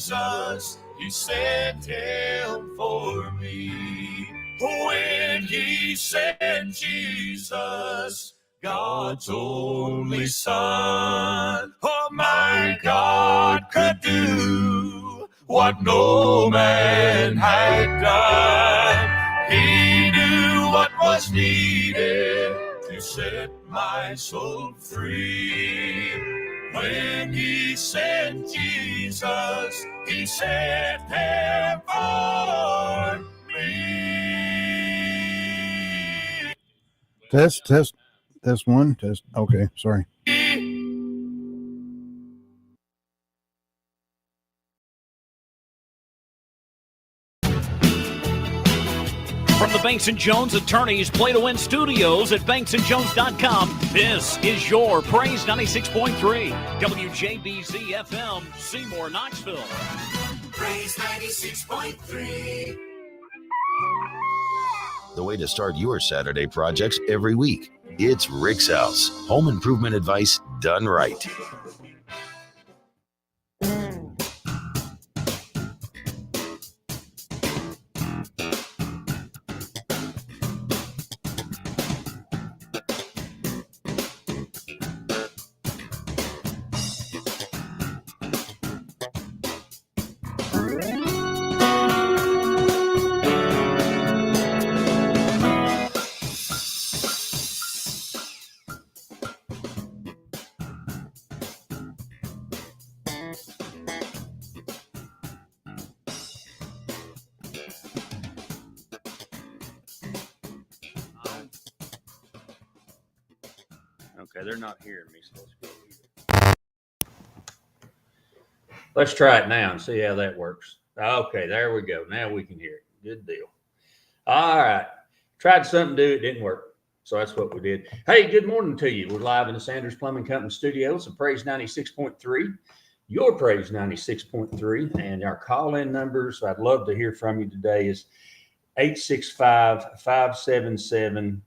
Jesus, he sent him for me. When he sent Jesus, God's only Son, oh, my God could do what no man had done. He knew what was needed to set my soul free. When he sent Jesus, he sent him for me. Test one, test. Okay, sorry. From the Banks & Jones Attorneys Play to Win Studios at banksandjones.com, this is your Praise 96.3, WJBZ FM, Seymour, Knoxville. Praise 96.3. The way to start your Saturday projects every week. It's Rick's House. Home improvement advice done right. Okay, they're not hearing me, so let's go either. Let's try it now and see how that works. Okay, there we go. Now we can hear it. Good deal. All right. Tried something new. It didn't work. So that's what we did. Hey, good morning to you. We're live in the Sanders Plumbing Company studios of Praise 96.3, your Praise 96.3. And our call-in numbers, I'd love to hear from you today, is 865-577-4885.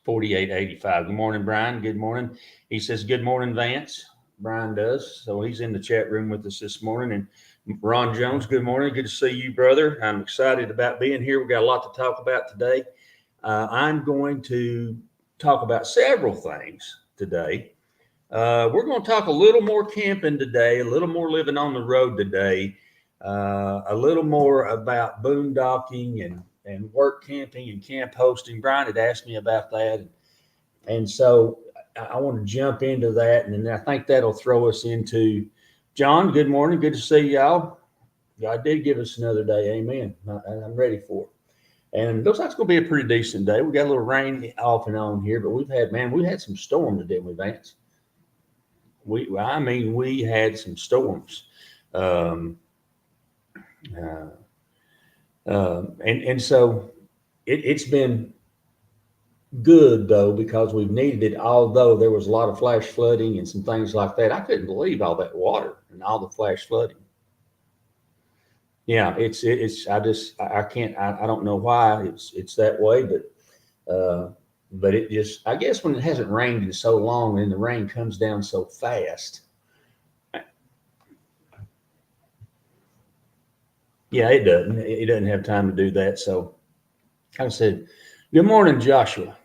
Good morning, Brian. Good morning. He says, good morning, Vance. Brian does. So he's in the chat room with us this morning. And Ron Jones, good morning. Good to see you, brother. I'm excited about being here. We've got a lot to talk about today. I'm going to talk about several things today. We're going to talk a little more camping today, a little more living on the road today, a little more about boondocking and work camping and camp hosting. Brian had asked me about that. And so I want to jump into that. And then I think that'll throw us into John. Good morning. Good to see y'all. God did give us another day. Amen. I'm ready for it. And it looks like it's going to be a pretty decent day. We got a little rain off and on here, but we had some storms, didn't we, Vance? We had some storms. And so it's been good, though, because we've needed it, although there was a lot of flash flooding and some things like that. I couldn't believe all that water and all the flash flooding. Yeah, I don't know why it's that way, but it just, I guess when it hasn't rained in so long and the rain comes down so fast. Yeah, it doesn't have time to do that. So I said, good morning, Joshua.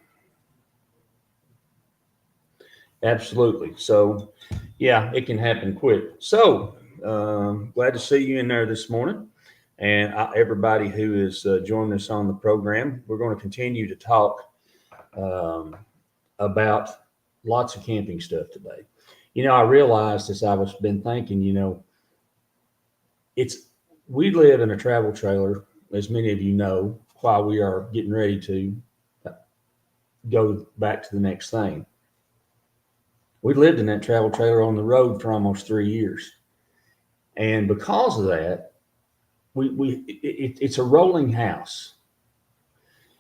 Absolutely. So yeah, it can happen quick. So glad to see you in there this morning. And everybody who is joining us on the program, we're going to continue to talk about lots of camping stuff today. You know, I realized as I was been thinking, you know, we live in a travel trailer, as many of you know, while we are getting ready to go back to the next thing. We lived in that travel trailer on the road for almost 3 years. And because of that, it's a rolling house.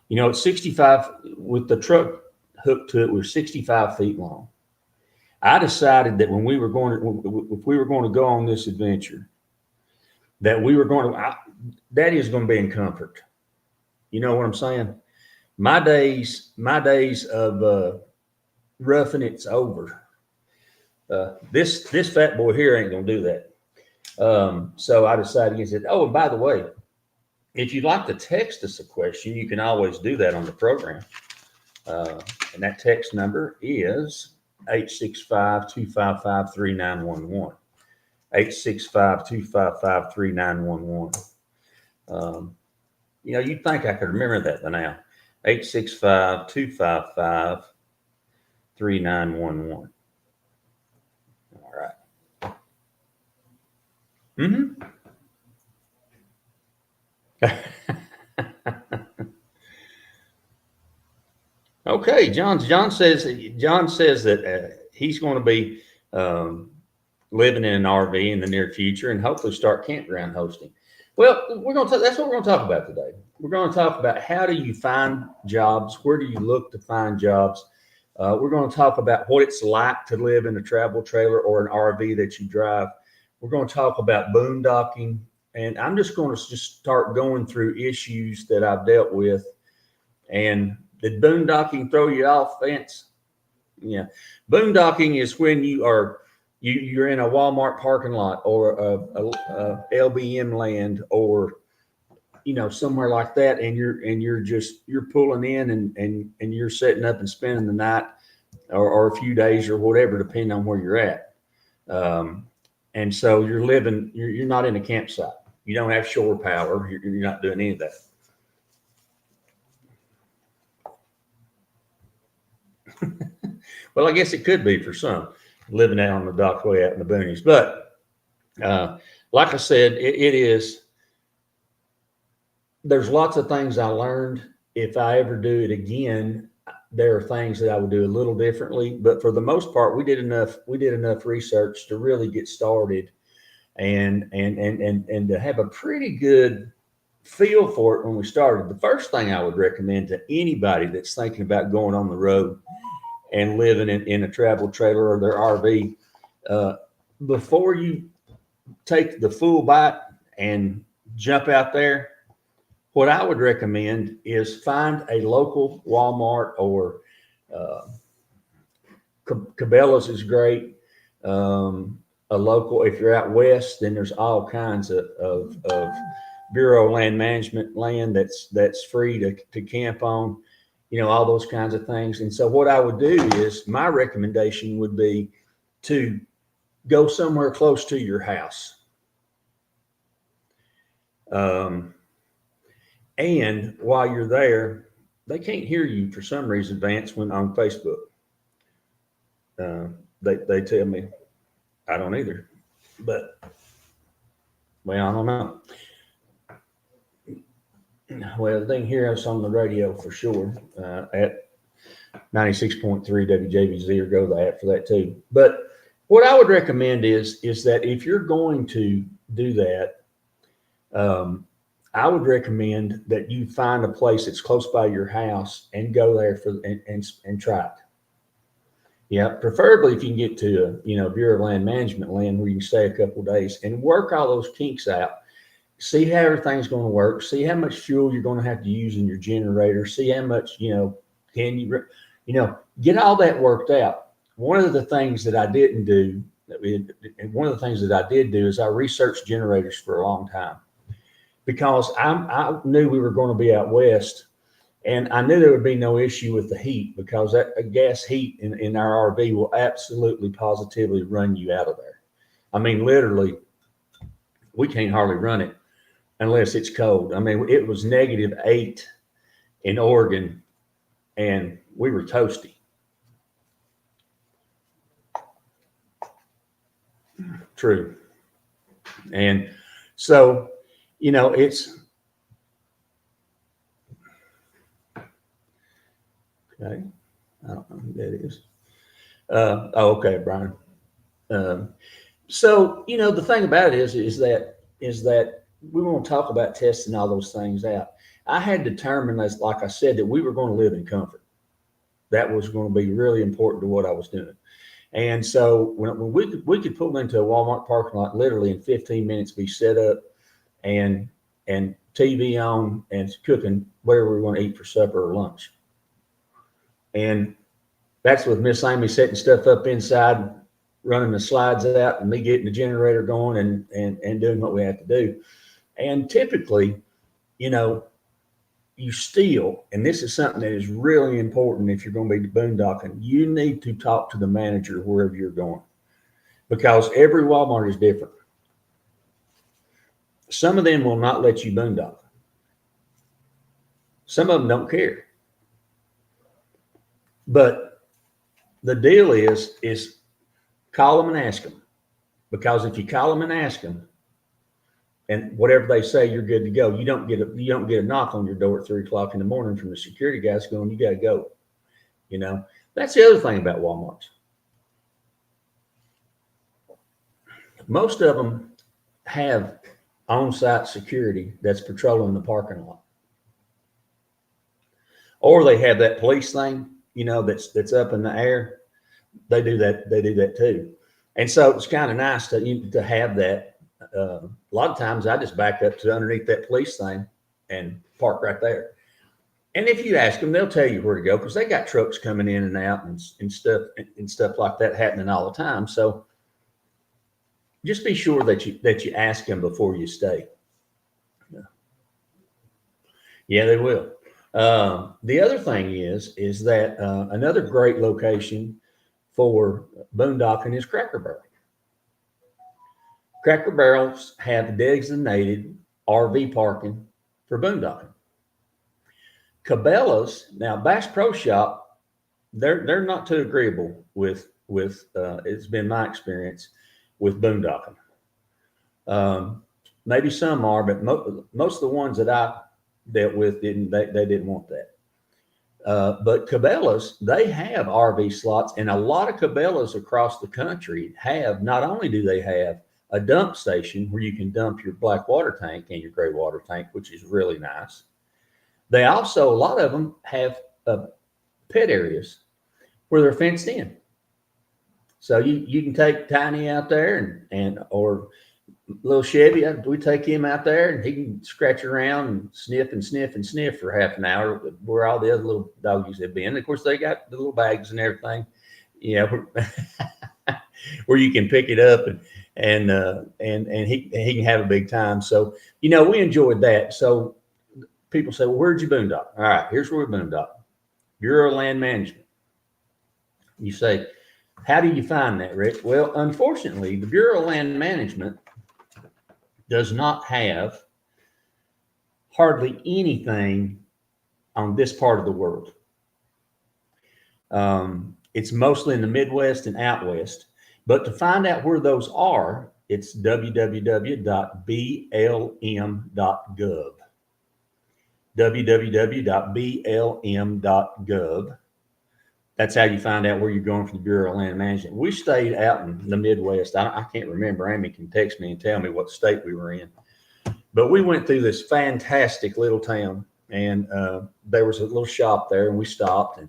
You know, it's 65, with the truck hooked to it, we're 65 feet long. I decided that if we were going to go on this adventure, that Daddy is going to be in comfort. You know what I'm saying? My days of roughing it's over. This fat boy here ain't going to do that. So I decided against it. Oh, and by the way, if you'd like to text us a question, you can always do that on the program. And that text number is 865-255-3911. 865-255-3911. You'd think I could remember that by now. 865-255-3911. All right. Okay, John says that he's going to be living in an RV in the near future and hopefully start campground hosting. Well, that's what we're going to talk about today. We're going to talk about how do you find jobs? Where do you look to find jobs? We're going to talk about what it's like to live in a travel trailer or an RV that you drive. We're going to talk about boondocking, and I'm just going to start going through issues that I've dealt with. And did boondocking throw you off, Vance? Yeah, boondocking is when you're in a Walmart parking lot or a LBM land or somewhere like that, and you're pulling in and you're setting up and spending the night or a few days or whatever, depending on where you're at. And so you're not in a campsite. You don't have shore power. You're not doing any of that. Well, I guess it could be for some living out on the dock way out in the boonies. But like I said, it is. There's lots of things I learned. If I ever do it again, there are things that I would do a little differently. But for the most part, we did enough research to really get started and to have a pretty good feel for it when we started. The first thing I would recommend to anybody that's thinking about going on the road and living in a travel trailer or their RV, before you take the full bite and jump out there, what I would recommend is find a local Walmart or Cabela's is great. A local, if you're out west, then there's all kinds of Bureau of Land Management land that's free to camp on, all those kinds of things. And so what I would do is my recommendation would be to go somewhere close to your house. And while you're there, they can't hear you for some reason, Vance, when on Facebook. They tell me, I don't either. But, well, I don't know. Well, they can hear us on the radio for sure at 96.3 WJBZ, or go to the app for that too. But what I would recommend is that if you're going to do that, I would recommend that you find a place that's close by your house and go there and try it. Yeah, preferably if you can get to a Bureau of Land Management land where you can stay a couple of days and work all those kinks out. See how everything's going to work. See how much fuel you're going to have to use in your generator. See how much can you get all that worked out. One of the things that I didn't do, and one of the things that I did do, is I researched generators for a long time, because I knew we were going to be out west, and I knew there would be no issue with the heat, because that gas heat in our RV will absolutely positively run you out of there. I mean, literally, we can't hardly run it unless it's cold. I mean, it was -8 in Oregon, and we were toasty. True. And so, it's okay. I don't know who that is. Okay, Brian. So, the thing about it is that we want to talk about testing all those things out. I had determined, as like I said, that we were going to live in comfort. That was going to be really important to what I was doing. And so when we could pull into a Walmart parking lot literally in 15 minutes, be set up and TV on and cooking whatever we want to eat for supper or lunch. And that's with Miss Amy setting stuff up inside running the slides out and me getting the generator going and doing what we have to do. And typically, you know, you still, and this is something that is really important if you're going to be boondocking, you need to talk to the manager wherever you're going, because every Walmart is different. Some of them will not let you boondock. Some of them don't care. But the deal is call them and ask them, because if you call them and ask them, and whatever they say, you're good to go. You don't get a knock on your door at 3 o'clock in the morning from the security guys going, you got to go. You know, that's the other thing about Walmarts. Most of them have on-site security that's patrolling the parking lot, or they have that police thing, you know, that's up in the air. They do that. They do that too, and so it's kind of nice to have that. A lot of times I just back up to underneath that police thing and park right there. And if you ask them, they'll tell you where to go, because they got trucks coming in and out and stuff like that happening all the time. So just be sure that you ask them before you stay. Yeah, they will. The other thing is that another great location for boondocking is Cracker Barrel. Cracker Barrels have designated RV parking for boondocking. Cabela's, now Bass Pro Shop, they're not too agreeable with it's been my experience with boondocking. Maybe some are, but most of the ones that I dealt with they didn't want that. But Cabela's, they have RV slots, and a lot of Cabela's across the country have, not only do they have a dump station where you can dump your black water tank and your gray water tank, which is really nice. They also, a lot of them have pet areas where they're fenced in. So you can take Tiny out there or little Chevy, we take him out there and he can scratch around and sniff and sniff and sniff for half an hour where all the other little doggies have been. And of course, they got the little bags and everything, you know, where you can pick it up and he can have a big time. So, you know, we enjoyed that. So people say, well, where'd you boondock? All right, here's where we boondock. Bureau of Land Management. You say, how do you find that, Rick? Well, unfortunately, the Bureau of Land Management does not have hardly anything on this part of the world. It's mostly in the Midwest and out West. But to find out where those are, it's www.blm.gov. www.blm.gov. That's how you find out where you're going for the Bureau of Land Management. We stayed out in the Midwest. I can't remember. Amy can text me and tell me what state we were in. But we went through this fantastic little town, and there was a little shop there, and we stopped, and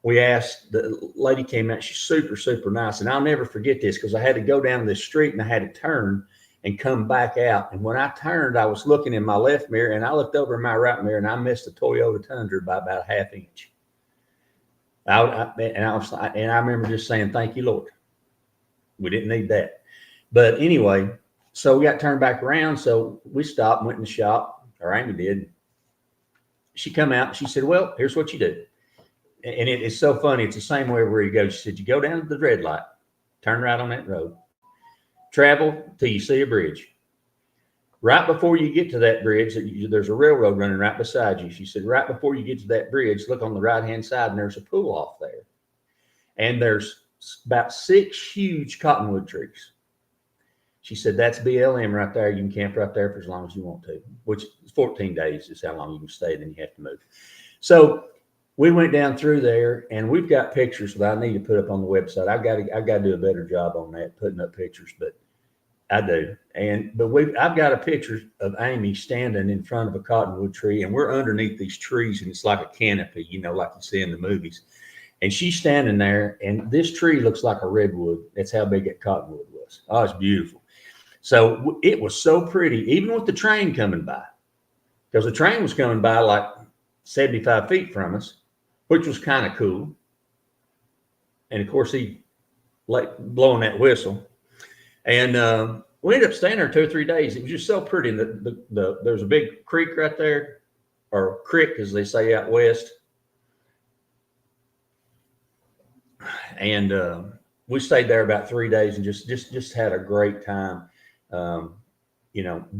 we asked, the lady came out. She's super, super nice. And I'll never forget this, because I had to go down this street and I had to turn and come back out. And when I turned, I was looking in my left mirror, and I looked over in my right mirror, and I missed a Toyota Tundra by about a half inch. I remember just saying, thank you, Lord. We didn't need that. But anyway, so we got turned back around. So we stopped and went in the shop, or Amy did. She come out and she said, well, here's what you do. And it's so funny. It's the same way where you go. She said, you go down to the red light, turn right on that road, travel till you see a bridge. Right before you get to that bridge, there's a railroad running right beside you. She said, right before you get to that bridge, look on the right-hand side, and there's a pool off there. And there's about 6 huge cottonwood trees. She said, that's BLM right there. You can camp right there for as long as you want to, which is 14 days is how long you can stay, then you have to move. So we went down through there, and we've got pictures that I need to put up on the website. I've got to do a better job on that, putting up pictures, but I do. But I've got a picture of Amy standing in front of a cottonwood tree, and we're underneath these trees, and it's like a canopy, you know, like you see in the movies. And she's standing there, and this tree looks like a redwood. That's how big that cottonwood was. Oh, it's beautiful. So it was so pretty, even with the train coming by, because the train was coming by like 75 feet from us, which was kind of cool. And of course, he like blowing that whistle. And we ended up staying there 2 or 3 days. It was just so pretty. And there's a big creek right there, or creek, as they say out west. And we stayed there about 3 days and just had a great time,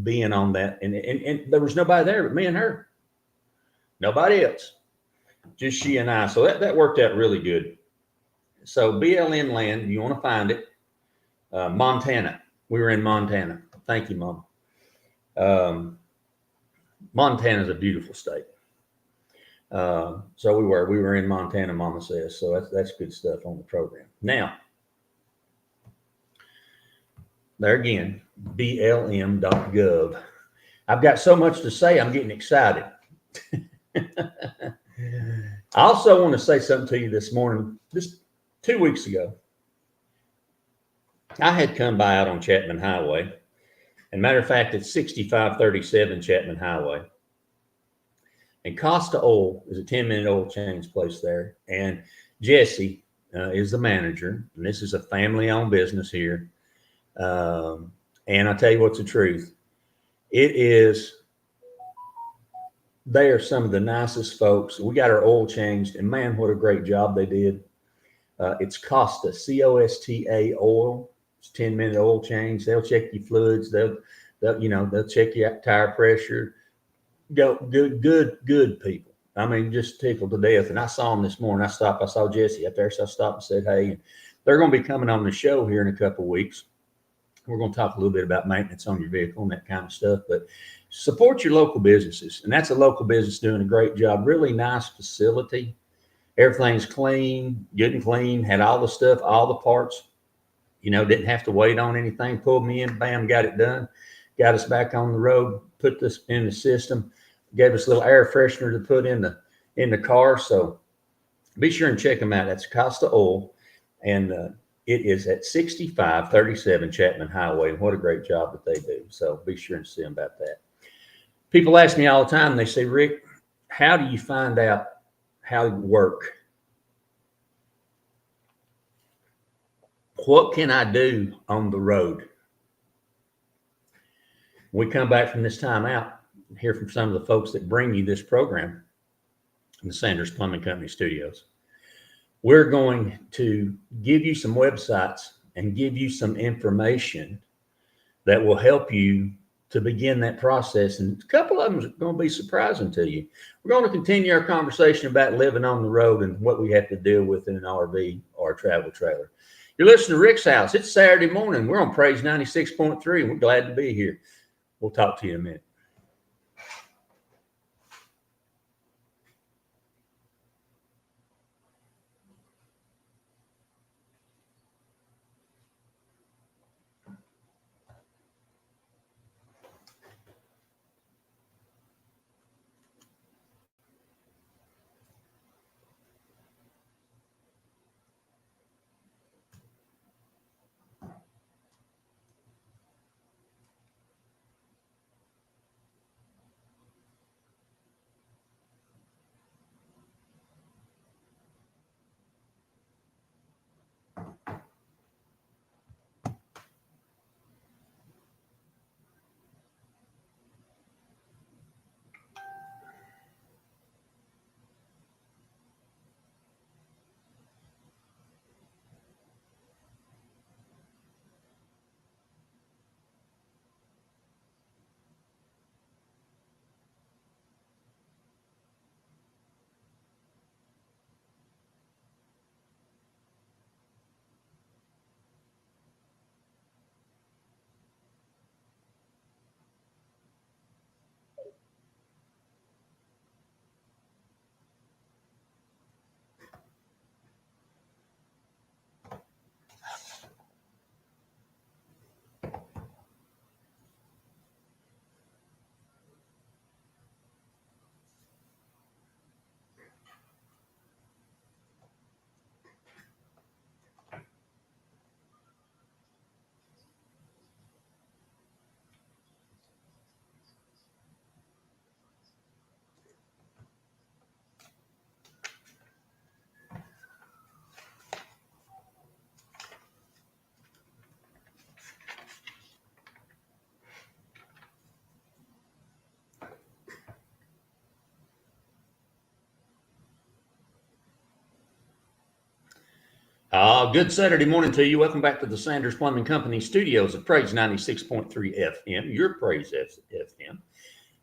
being on that. And there was nobody there but me and her. Nobody else. Just she and I. So that worked out really good. So BLM land, you want to find it. Montana. We were in Montana. Thank you, Mom. Montana is a beautiful state. So we were in Montana, Mama says. So that's good stuff on the program. Now, there again, BLM.gov. I've got so much to say, I'm getting excited. I also want to say something to you this morning. Just 2 weeks ago, I had come by out on Chapman Highway. And matter of fact, it's 6537 Chapman Highway. And Costa Oil is a 10-minute oil change place there. And Jesse is the manager. And this is a family-owned business here. And I tell you what's the truth. They are some of the nicest folks. We got our oil changed, and man, what a great job they did. It's Costa, Costa Oil. It's 10-minute oil change. They'll check your fluids. They'll check your tire pressure. Good people. I mean, just tickled to death. And I saw them this morning. I saw Jesse up there, so I stopped and said, hey. And they're going to be coming on the show here in a couple of weeks. We're going to talk a little bit about maintenance on your vehicle and that kind of stuff. But support your local businesses. And that's a local business doing a great job. Really nice facility. Everything's clean, good and clean. Had all the stuff, all the parts. Didn't have to wait on anything. Pulled me in, bam, got it done. Got us back on the road, put this in the system, gave us a little air freshener to put in the car. So be sure and check them out. That's Costa Oil. And it is at 6537 Chapman Highway. And what a great job that they do. So be sure and see them about that. People ask me all the time, they say, Rick, how do you find out how to work? What can I do on the road? We come back from this time out, hear from some of the folks that bring you this program in the Sanders Plumbing Company studios. We're going to give you some websites and give you some information that will help you to begin that process. And a couple of them are going to be surprising to you. We're going to continue our conversation about living on the road and what we have to deal with in an RV or a travel trailer. You're listening to Rick's House. It's Saturday morning. We're on Praise 96.3. We're glad to be here. We'll talk to you in a minute. Good Saturday morning to you. Welcome back to the Sanders Plumbing Company studios of Praise 96.3 FM, your Praise FM.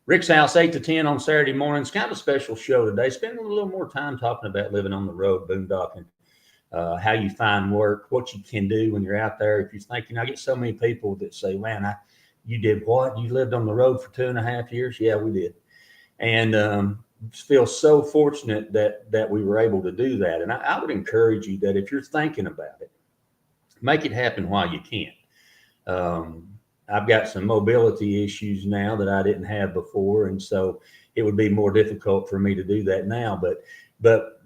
Rick's House, 8 to 10 on Saturday mornings. Kind of a special show today. Spending a little more time talking about living on the road, boondocking, how you find work, what you can do when you're out there. If you're thinking, I get so many people that say, man, you did what? You lived on the road for 2.5 years? Yeah, we did. And feel so fortunate that we were able to do that. And I would encourage you that if you're thinking about it, make it happen while you can. I've got some mobility issues now that I didn't have before, and so it would be more difficult for me to do that now. But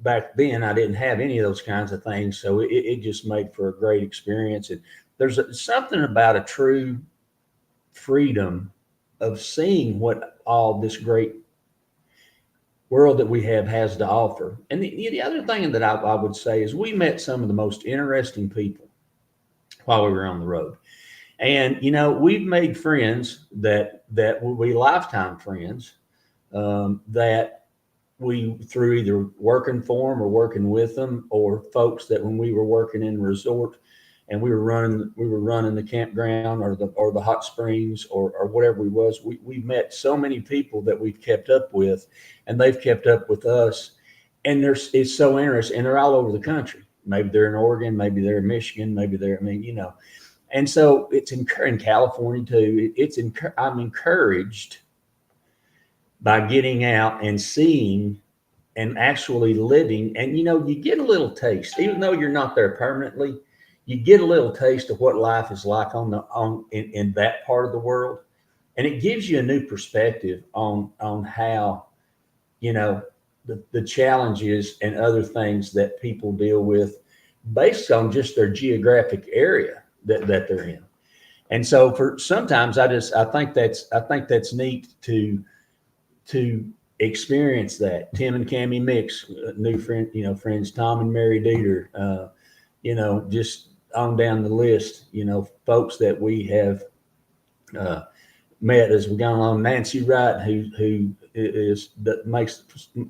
back then I didn't have any of those kinds of things, so it just made for a great experience. And there's something about a true freedom of seeing what all this great world that we have has to offer. And the other thing that I would say is we met some of the most interesting people while we were on the road. And, we've made friends that will be lifetime friends, that we, through either working for them or working with them, or folks that when we were working in resort and we were running the campground or the hot springs or whatever we was, we met so many people that we've kept up with, and they've kept up with us. And it's so interesting, and they're all over the country. Maybe they're in Oregon, maybe they're in Michigan, maybe they're, and so it's in California too. I'm encouraged by getting out and seeing and actually living. And, you get a little taste, even though you're not there permanently, you get a little taste of what life is like in that part of the world. And it gives you a new perspective on how, the challenges and other things that people deal with based on just their geographic area that they're in. And so sometimes I think that's neat to experience that. Tim and Cammie Mix, new friends, Tom and Mary Dieter, just on down the list, folks that we have met as we've gone along. Nancy Wright, who makes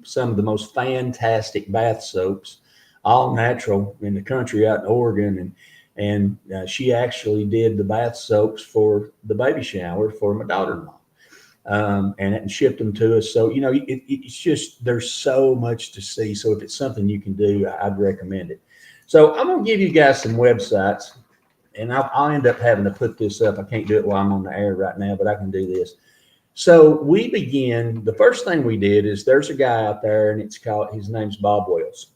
some of the most fantastic bath soaps, all natural, in the country out in Oregon, and she actually did the bath soaps for the baby shower for my daughter-in-law, and shipped them to us. So it's just, there's so much to see. So if it's something you can do, I'd recommend it. So I'm going to give you guys some websites, and I'll end up having to put this up. I can't do it while I'm on the air right now, but I can do this. So the first thing we did is, there's a guy out there, and his name's Bob Wells.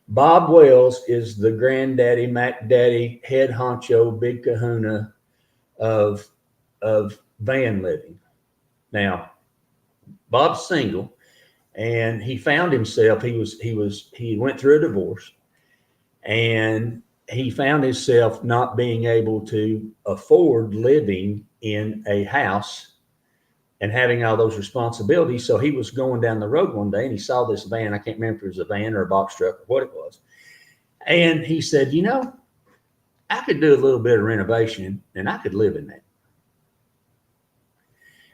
Bob Wells is the granddaddy, Mac Daddy, head honcho, big kahuna of van living. Now, Bob's single, and he found himself, he went through a divorce, and he found himself not being able to afford living in a house and having all those responsibilities. So he was going down the road one day, and he saw this van. I can't remember if it was a van or a box truck or what it was. And he said, I could do a little bit of renovation and I could live in that.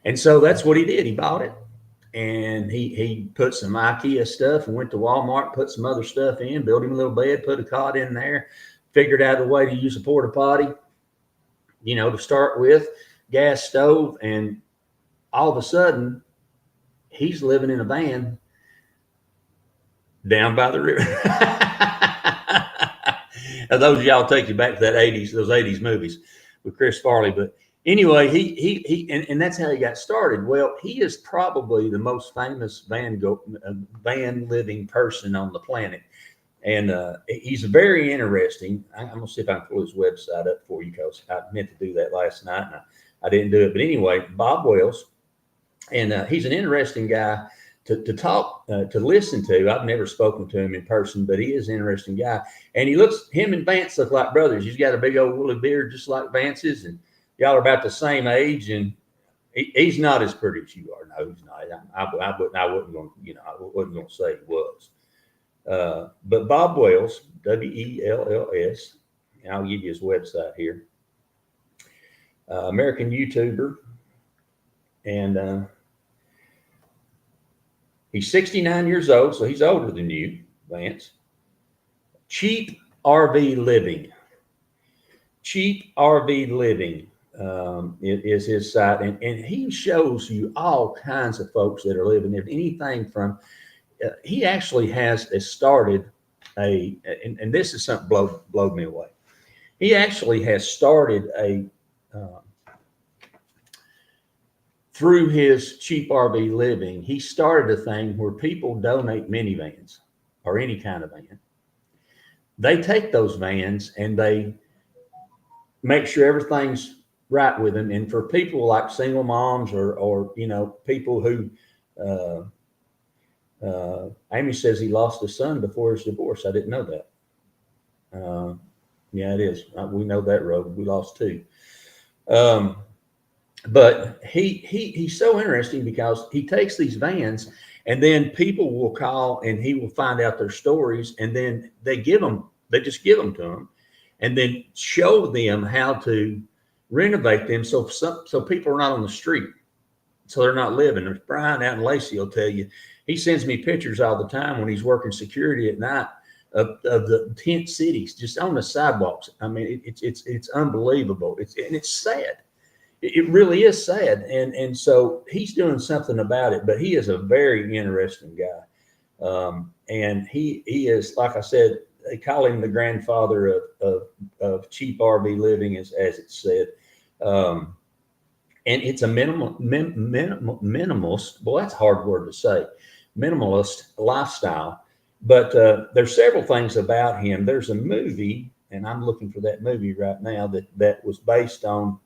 And so that's what he did. He bought it, and he put some IKEA stuff and went to Walmart, put some other stuff in, built him a little bed, put a cot in there, figured out a way to use a porta potty, to start with, gas stove. And all of a sudden he's living in a van down by the river. Now, those of y'all take you back to those 80s movies with Chris Farley. But anyway, he that's how he got started. Well, he is probably the most famous van living person on the planet. And he's very interesting. I'm going to see if I can pull his website up for you, because I meant to do that last night and I didn't do it. But anyway, Bob Wells, and he's an interesting guy to talk, to listen to. I've never spoken to him in person, but he is an interesting guy. And him and Vance look like brothers. He's got a big old woolly beard just like Vance's, and y'all are about the same age. And he's not as pretty as you are. No, he's not. I wasn't going to say he was. But Bob Wells, Wells, and I'll give you his website here. American YouTuber, and he's 69 years old, so he's older than you, Vance. Cheap RV Living. Cheap RV Living is his site, and he shows you all kinds of folks that are living there. Anything from he actually has started and this is something blowed me away. He actually has started through his Cheap RV Living, he started a thing where people donate minivans or any kind of van. They take those vans and they make sure everything's right with them. And for people like single moms or you know, people who Amy says he lost a son before his divorce. I didn't know that. Yeah, it is. We know that road. We lost two. But he's so interesting because he takes these vans and then people will call and he will find out their stories, and then they just give them to him and then show them how to renovate them. So people are not on the street. So they're not living. There's Brian out in Lacey will tell you, he sends me pictures all the time when he's working security at night of the tent cities just on the sidewalks. I mean, it's unbelievable. It's sad. It really is sad. And so he's doing something about it, but he is a very interesting guy. And he is, like I said, they call him the grandfather of cheap RV living, as it's said. And it's a minimalist. Boy, that's a hard word to say. Minimalist lifestyle. But there's several things about him. There's a movie, and I'm looking for that movie right now that was based on,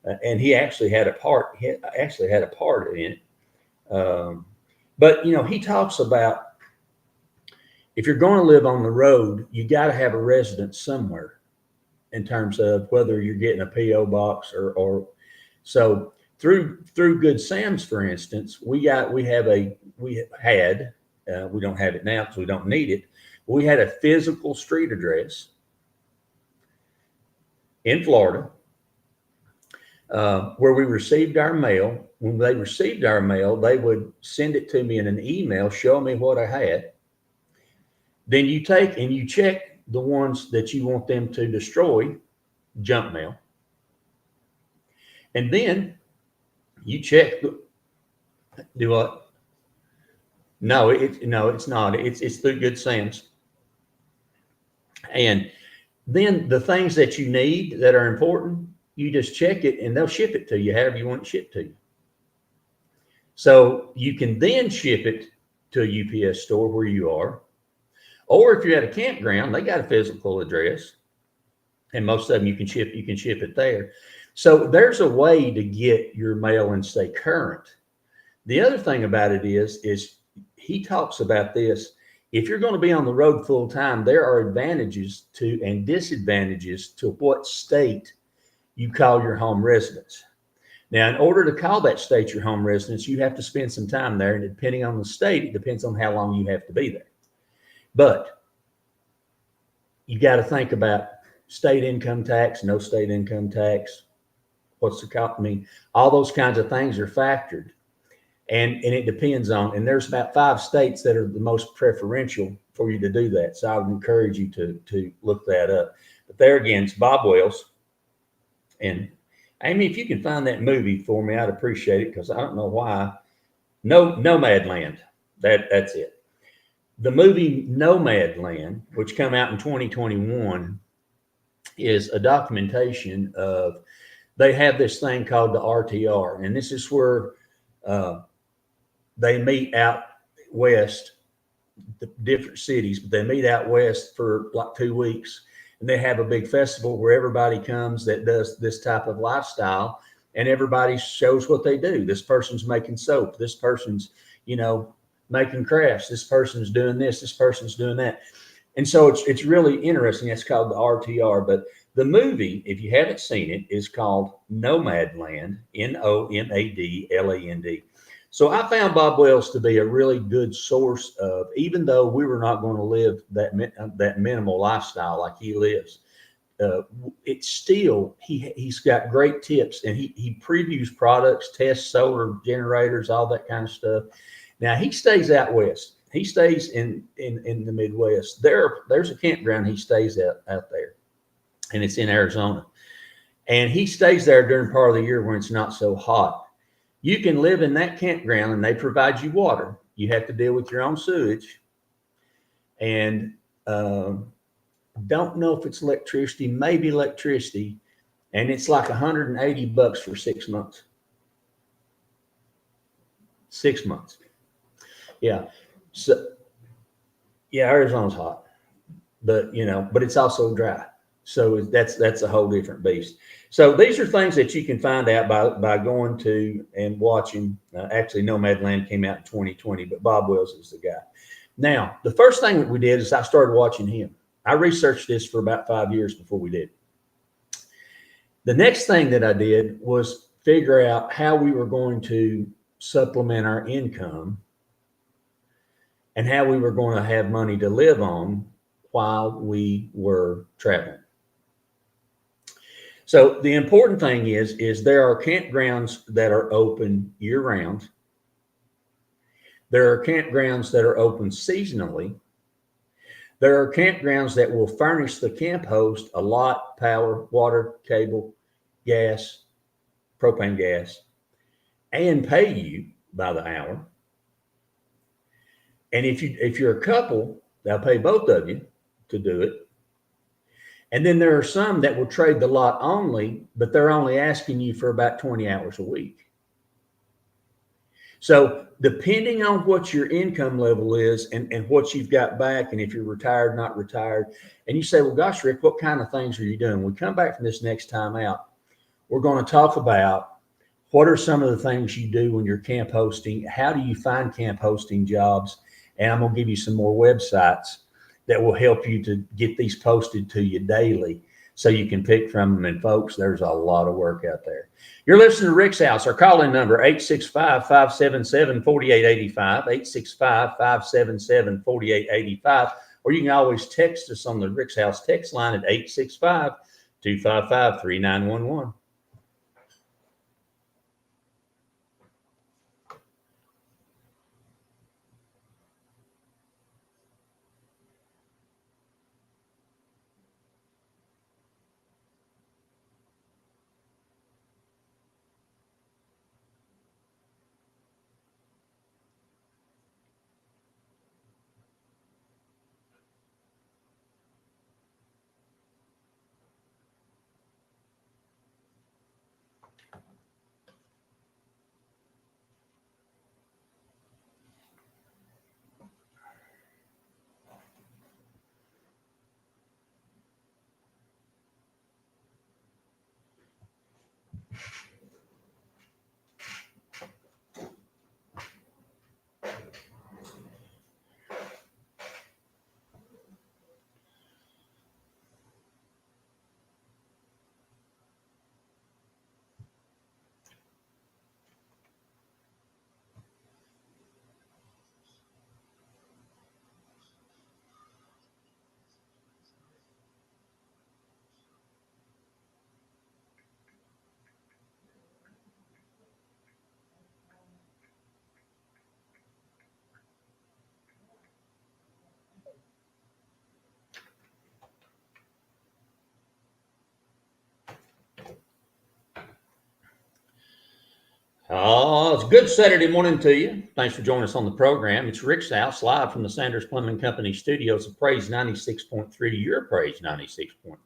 and he actually had a part. He actually had a part in it. But you know, he talks about if you're going to live on the road, you got to have a residence somewhere. In terms of whether you're getting a PO box or so through Good Sam's, for instance, we had we don't have it now because we don't need it. We had a physical street address in Florida where we received our mail. When they received our mail, they would send it to me in an email, show me what I had. Then you take and you check the ones that you want them to destroy, junk mail. And then you check do what? No, it's not. It's through Good Sam's. And then the things that you need that are important, you just check it and they'll ship it to you however you want it shipped to you. So you can then ship it to a UPS store where you are. Or if you're at a campground, they got a physical address. And most of them you can ship it there. So there's a way to get your mail and stay current. The other thing about it is he talks about this. If you're going to be on the road full time, there are advantages to and disadvantages to what state you call your home residence. Now, in order to call that state your home residence, you have to spend some time there. And depending on the state, it depends on how long you have to be there. But you got to think about state income tax, no state income tax. All those kinds of things are factored. And it depends on, and there's about 5 states that are the most preferential for you to do that. So I would encourage you to look that up. But there again, it's Bob Wells. And Amy, if you can find that movie for me, I'd appreciate it because I don't know why. Nomadland. That's it. The movie Nomadland, which came out in 2021, is a documentation of, they have this thing called the RTR. And this is where they meet out west, the different cities, but they meet out west for like 2 weeks. And they have a big festival where everybody comes that does this type of lifestyle, and everybody shows what they do. This person's making soap. This person's, making crafts. This person's doing this. This person's doing that. And so it's really interesting. It's called the RTR. But the movie, if you haven't seen it, is called Nomadland, Nomadland. So I found Bob Wells to be a really good source of, even though we were not going to live that minimal lifestyle like he lives, it's still, he's got great tips, and he previews products, tests solar generators, all that kind of stuff. Now he stays out west. He stays in the Midwest. There's a campground he stays out there, and it's in Arizona. And he stays there during part of the year when it's not so hot. You can live in that campground, and they provide you water. You have to deal with your own sewage. And don't know if it's electricity, maybe electricity. And it's like $180 for 6 months. 6 months. Yeah. So, yeah, Arizona's hot, but it's also dry. So that's a whole different beast. So these are things that you can find out by going to and watching. Actually, Nomadland came out in 2020, but Bob Wells is the guy. Now, the first thing that we did is I started watching him. I researched this for about 5 years before we did. The next thing that I did was figure out how we were going to supplement our income and how we were going to have money to live on while we were traveling. So the important thing is there are campgrounds that are open year round. There are campgrounds that are open seasonally. There are campgrounds that will furnish the camp host a lot, power, water, cable, gas, propane gas, and pay you by the hour. And if you're a couple, they'll pay both of you to do it. And then there are some that will trade the lot only, but they're only asking you for about 20 hours a week. So depending on what your income level is and what you've got back, and if you're retired, not retired, and you say, well, gosh, Rick, what kind of things are you doing? When we come back from this next time out, we're going to talk about what are some of the things you do when you're camp hosting? How do you find camp hosting jobs? And I'm going to give you some more websites that will help you to get these posted to you daily so you can pick from them. And folks, there's a lot of work out there. You're listening to Rick's House. Our call-in number, 865-577-4885, 865-577-4885, or you can always text us on the Rick's House text line at 865-255-3911. Oh, it's a good Saturday morning to you. Thanks for joining us on the program. It's Rick's House, live from the Sanders Plumbing Company studios of Praise 96.3, your Praise 96.3.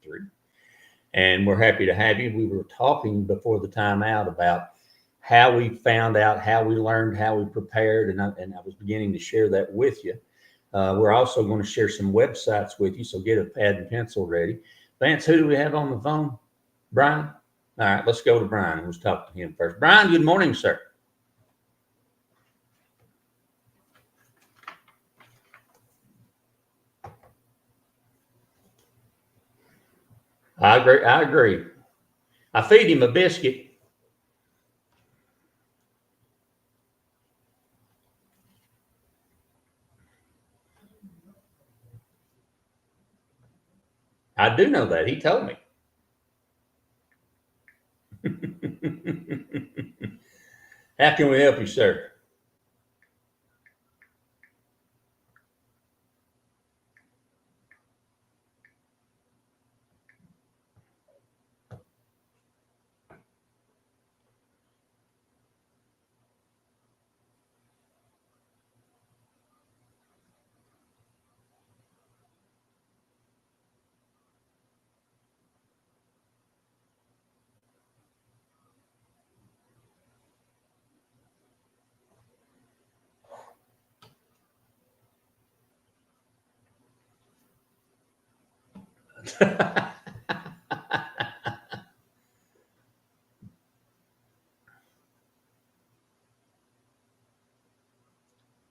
And we're happy to have you. We were talking before the time out about how we found out, how we learned, how we prepared, and I was beginning to share that with you. We're also going to share some websites with you, so get a pad and pencil ready. Vance, who do we have on the phone? Brian? All right, let's go to Brian. Let's talk to him first. Brian, good morning, sir. I agree. I feed him a biscuit. I do know that. He told me. How can we help you, sir?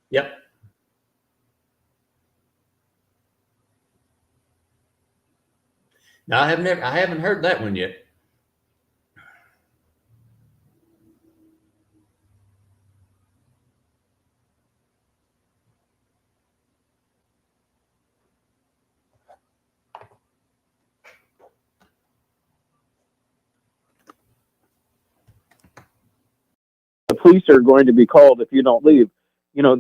Yep. No, I haven't heard that one yet. The police are going to be called if you don't leave. You know,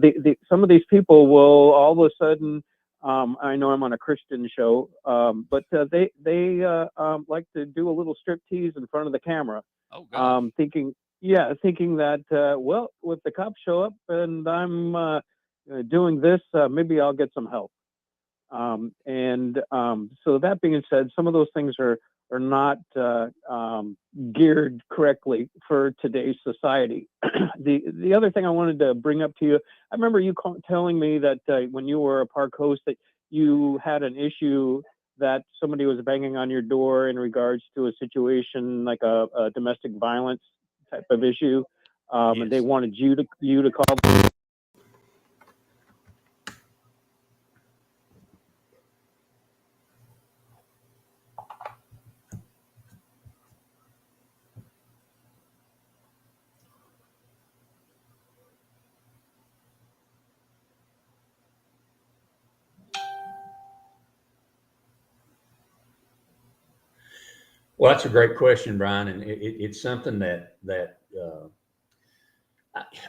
some of these people will all of a sudden. I know I'm on a Christian show, but they like to do a little strip tease in front of the camera, thinking that well, if the cops show up and I'm doing this, maybe I'll get some help. So that being said, some of those things are not geared correctly for today's society. The other thing I wanted to bring up to you, I remember you telling me that when you were a park host that you had an issue that somebody was banging on your door in regards to a situation like a domestic violence type of issue, and they wanted you to call them. Well, that's a great question, Brian, and it's something that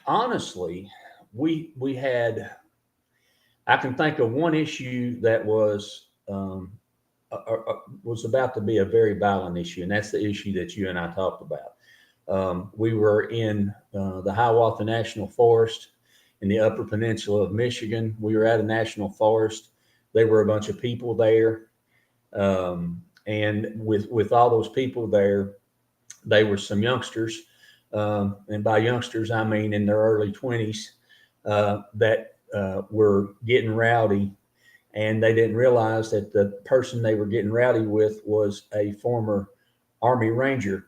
honestly we had. I can think of one issue that was about to be a very violent issue, and that's the issue that you and I talked about. We were in the Hiawatha National Forest in the Upper Peninsula of Michigan. We were at a national forest. There were a bunch of people there. And with all those people there, they were some youngsters. And by youngsters, I mean in their early 20s that were getting rowdy. And they didn't realize that the person they were getting rowdy with was a former Army Ranger.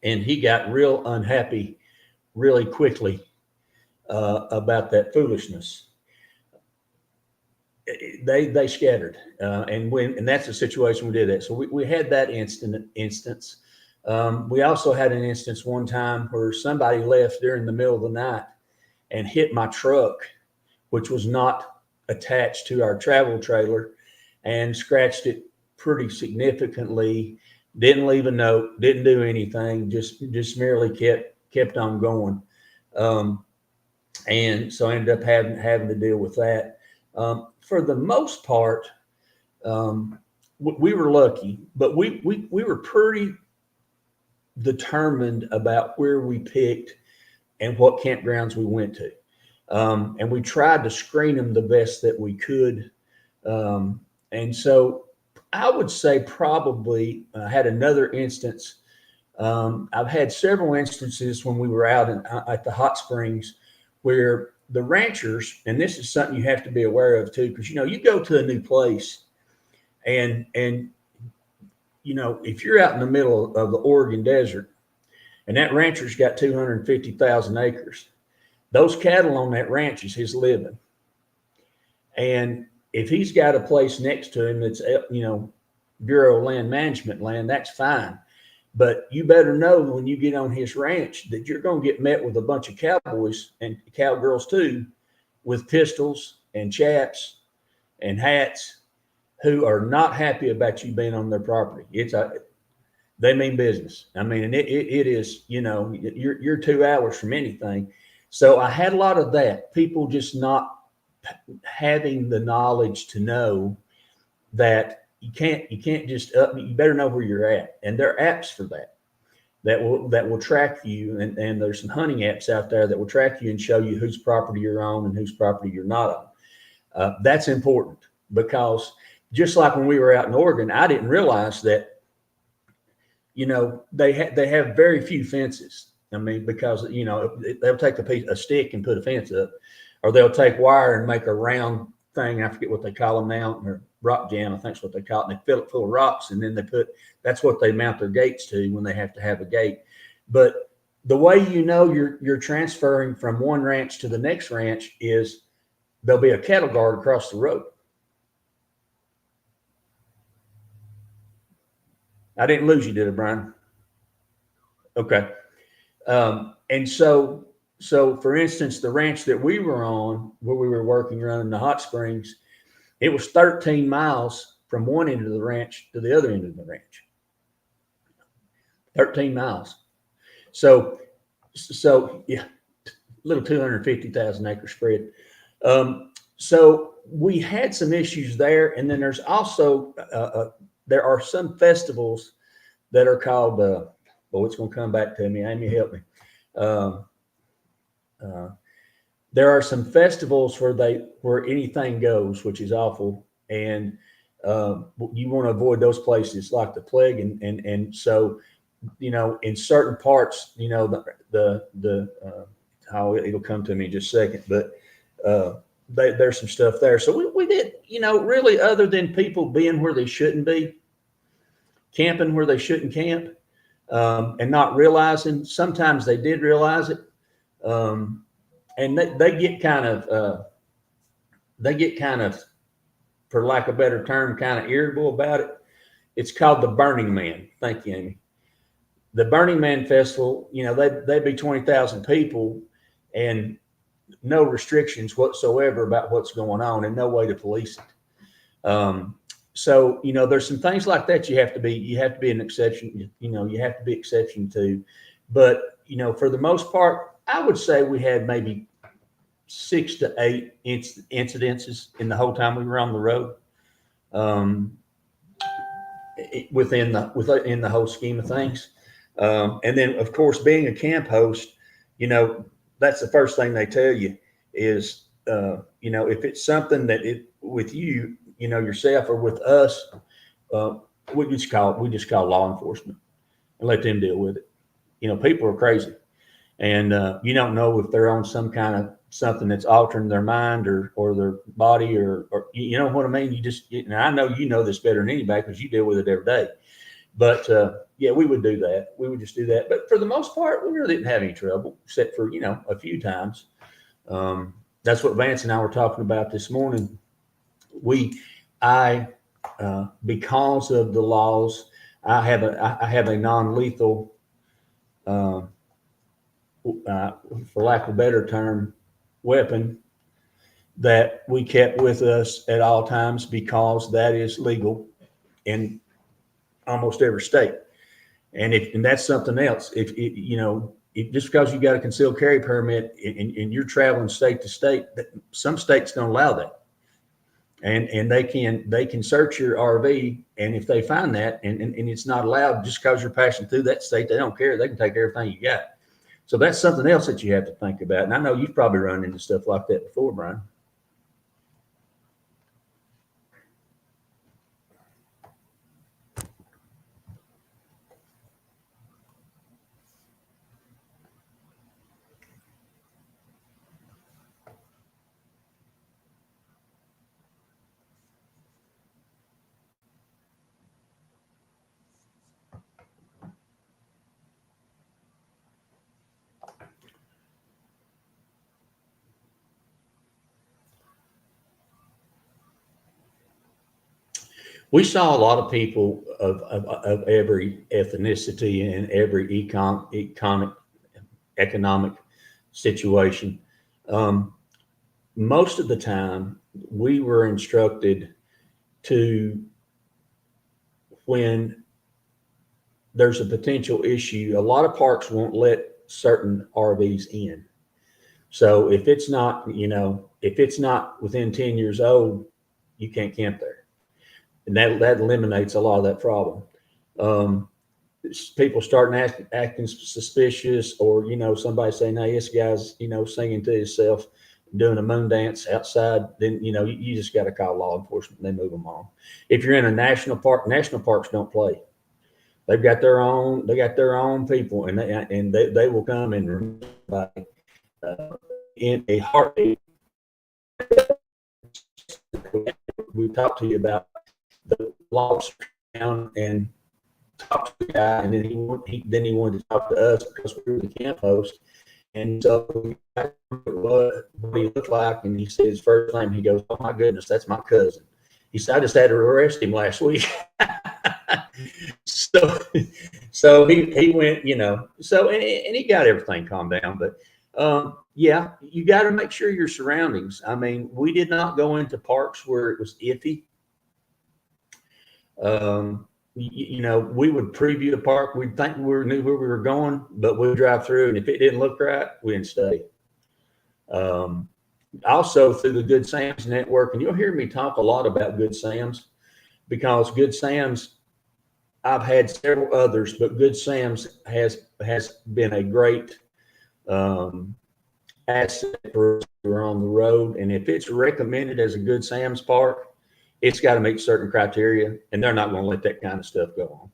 And he got real unhappy really quickly about that foolishness. They scattered, and that's the situation we did that. So we had that instance. We also had an instance one time where somebody left during the middle of the night and hit my truck, which was not attached to our travel trailer, and scratched it pretty significantly. Didn't leave a note, didn't do anything, just merely kept on going. And so I ended up having to deal with that. For the most part, we were lucky, but we were pretty determined about where we picked and what campgrounds we went to. And we tried to screen them the best that we could. And so I would say probably I had another instance. I've had several instances when we were out at the hot springs where the ranchers, and this is something you have to be aware of too, because, you go to a new place and, if you're out in the middle of the Oregon desert and that rancher's got 250,000 acres, those cattle on that ranch is his living. And if he's got a place next to him that's, Bureau of Land Management land, that's fine. But you better know when you get on his ranch that you're going to get met with a bunch of cowboys and cowgirls too, with pistols and chaps and hats, who are not happy about you being on their property. They mean business. I mean, and it is, you're 2 hours from anything. So I had a lot of that. People just not having the knowledge to know that you can't just you better know where you're at. And there are apps for that will track you. And there's some hunting apps out there that will track you and show you whose property you're on and whose property you're not on. That's important, because just like when we were out in Oregon, I didn't realize that, they have very few fences. I mean, because, they'll take a stick and put a fence up, or they'll take wire and make a round thing. I forget what they call them now, or rock jam, I think is what they call it. And they fill it full of rocks, and then that's what they mount their gates to when they have to have a gate. But the way you know you're transferring from one ranch to the next ranch is there'll be a cattle guard across the road. I didn't lose you, did I, Brian? Okay. And so for instance, the ranch that we were on, where we were working running the hot springs, it was 13 miles from one end of the ranch to the other end of the ranch. 13 miles. So yeah, little 250,000 acre spread. So we had some issues there. And then there's also, there are some festivals that are called, it's going to come back to me. Amy, help me. There are some festivals where anything goes, which is awful. And you want to avoid those places like the plague. And so, in certain parts, how it'll come to me in just a second, but there's some stuff there. So we did, really, other than people being where they shouldn't be, camping where they shouldn't camp, and not realizing. Sometimes they did realize it, and they get kind of, for lack of a better term, kind of irritable about it. It's called the Burning Man. Thank you, Amy. The Burning Man Festival, they'd be 20,000 people and no restrictions whatsoever about what's going on and no way to police it. So, there's some things like that you have to be an exception, you have to be exception to. But, for the most part, I would say we had maybe 6 to 8 incidences in the whole time we were on the road. Within the whole scheme of things. And then, of course, being a camp host, that's the first thing they tell you is, if it's something that with you, yourself or with us, we just call law enforcement and let them deal with it. People are crazy, and you don't know if they're on some kind of something that's altering their mind or their body or you know what I mean? And I know this better than anybody because you deal with it every day. But yeah, we would do that. We would just do that. But for the most part, we really didn't have any trouble, except for, a few times. That's what Vance and I were talking about this morning. Because of the laws, I have a non-lethal, for lack of a better term, weapon that we kept with us at all times because that is legal in almost every state. And that's something else. If just because you got a concealed carry permit and you're traveling state to state, some states don't allow that. And they can search your RV, and if they find that and it's not allowed just because you're passing through that state, they don't care. They can take everything you got. So that's something else that you have to think about. And I know you've probably run into stuff like that before, Brian. We saw a lot of people of every ethnicity and every economic situation. Most of the time, we were instructed to, when there's a potential issue, a lot of parks won't let certain RVs in. So if it's not within 10 years old, you can't camp there. And that eliminates a lot of that problem. People starting acting suspicious, or somebody saying, "Hey, this guy's singing to himself, doing a moon dance outside." Then you just got to call law enforcement, and they move them on. If you're in a national parks don't play. They've got their own people, and they will come and in a heartbeat we talked to you about the loss down and talked to the guy, and then he wanted to talk to us because we were the camp host. And so we asked him what he looked like, and he said his first name. He goes, "Oh my goodness, that's my cousin." He said, "I just had to arrest him last week." so he went, So and he got everything calmed down, but yeah, you got to make sure your surroundings. I mean, we did not go into parks where it was iffy. We would preview the park. We'd think we knew where we were going, but we'd drive through, and if it didn't look right, we didn't stay. Also, through the Good Sam's network, and you'll hear me talk a lot about Good Sam's because Good Sam's, I've had several others, but Good Sam's has been a great asset for us who are on the road. And if it's recommended as a Good Sam's park, it's got to meet certain criteria, and they're not going to let that kind of stuff go on.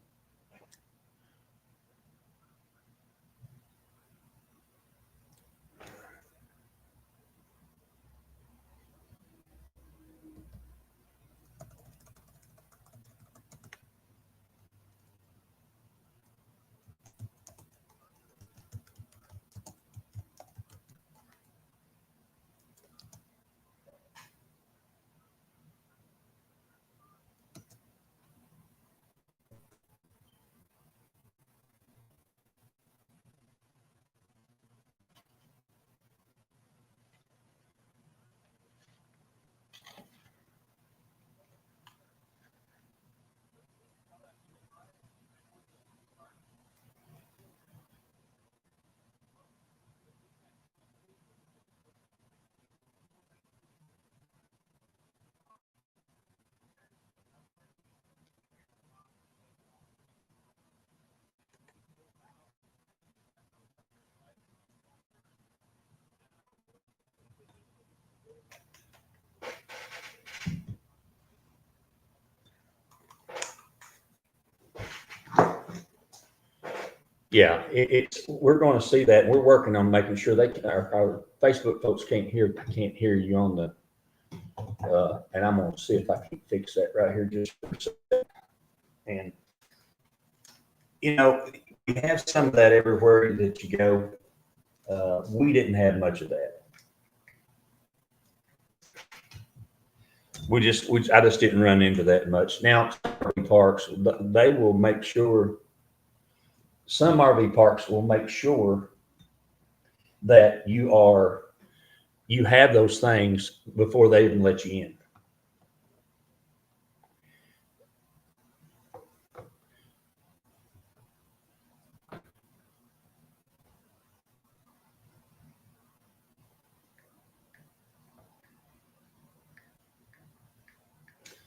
Yeah, we're going to see that. We're working on making sure our Facebook folks can't hear you on the, and I'm going to see if I can fix that right here just for a second. And we have some of that everywhere that you go. We didn't have much of that. I just didn't run into that much. Now, parks, they will make sure. Some RV parks will make sure that you have those things before they even let you in.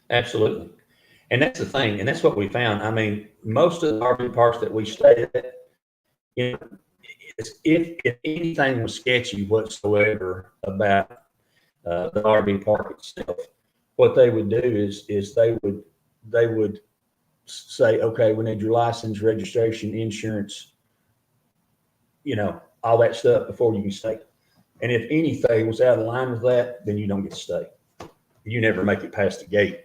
Absolutely. And that's the thing. And that's what we found. I mean, most of the RV parks that we stayed at, if anything was sketchy whatsoever about the RV park itself, what they would do is they would say, okay, we need your license, registration, insurance, all that stuff before you can stay. And if anything was out of line with that, then you don't get to stay. You never make it past the gate.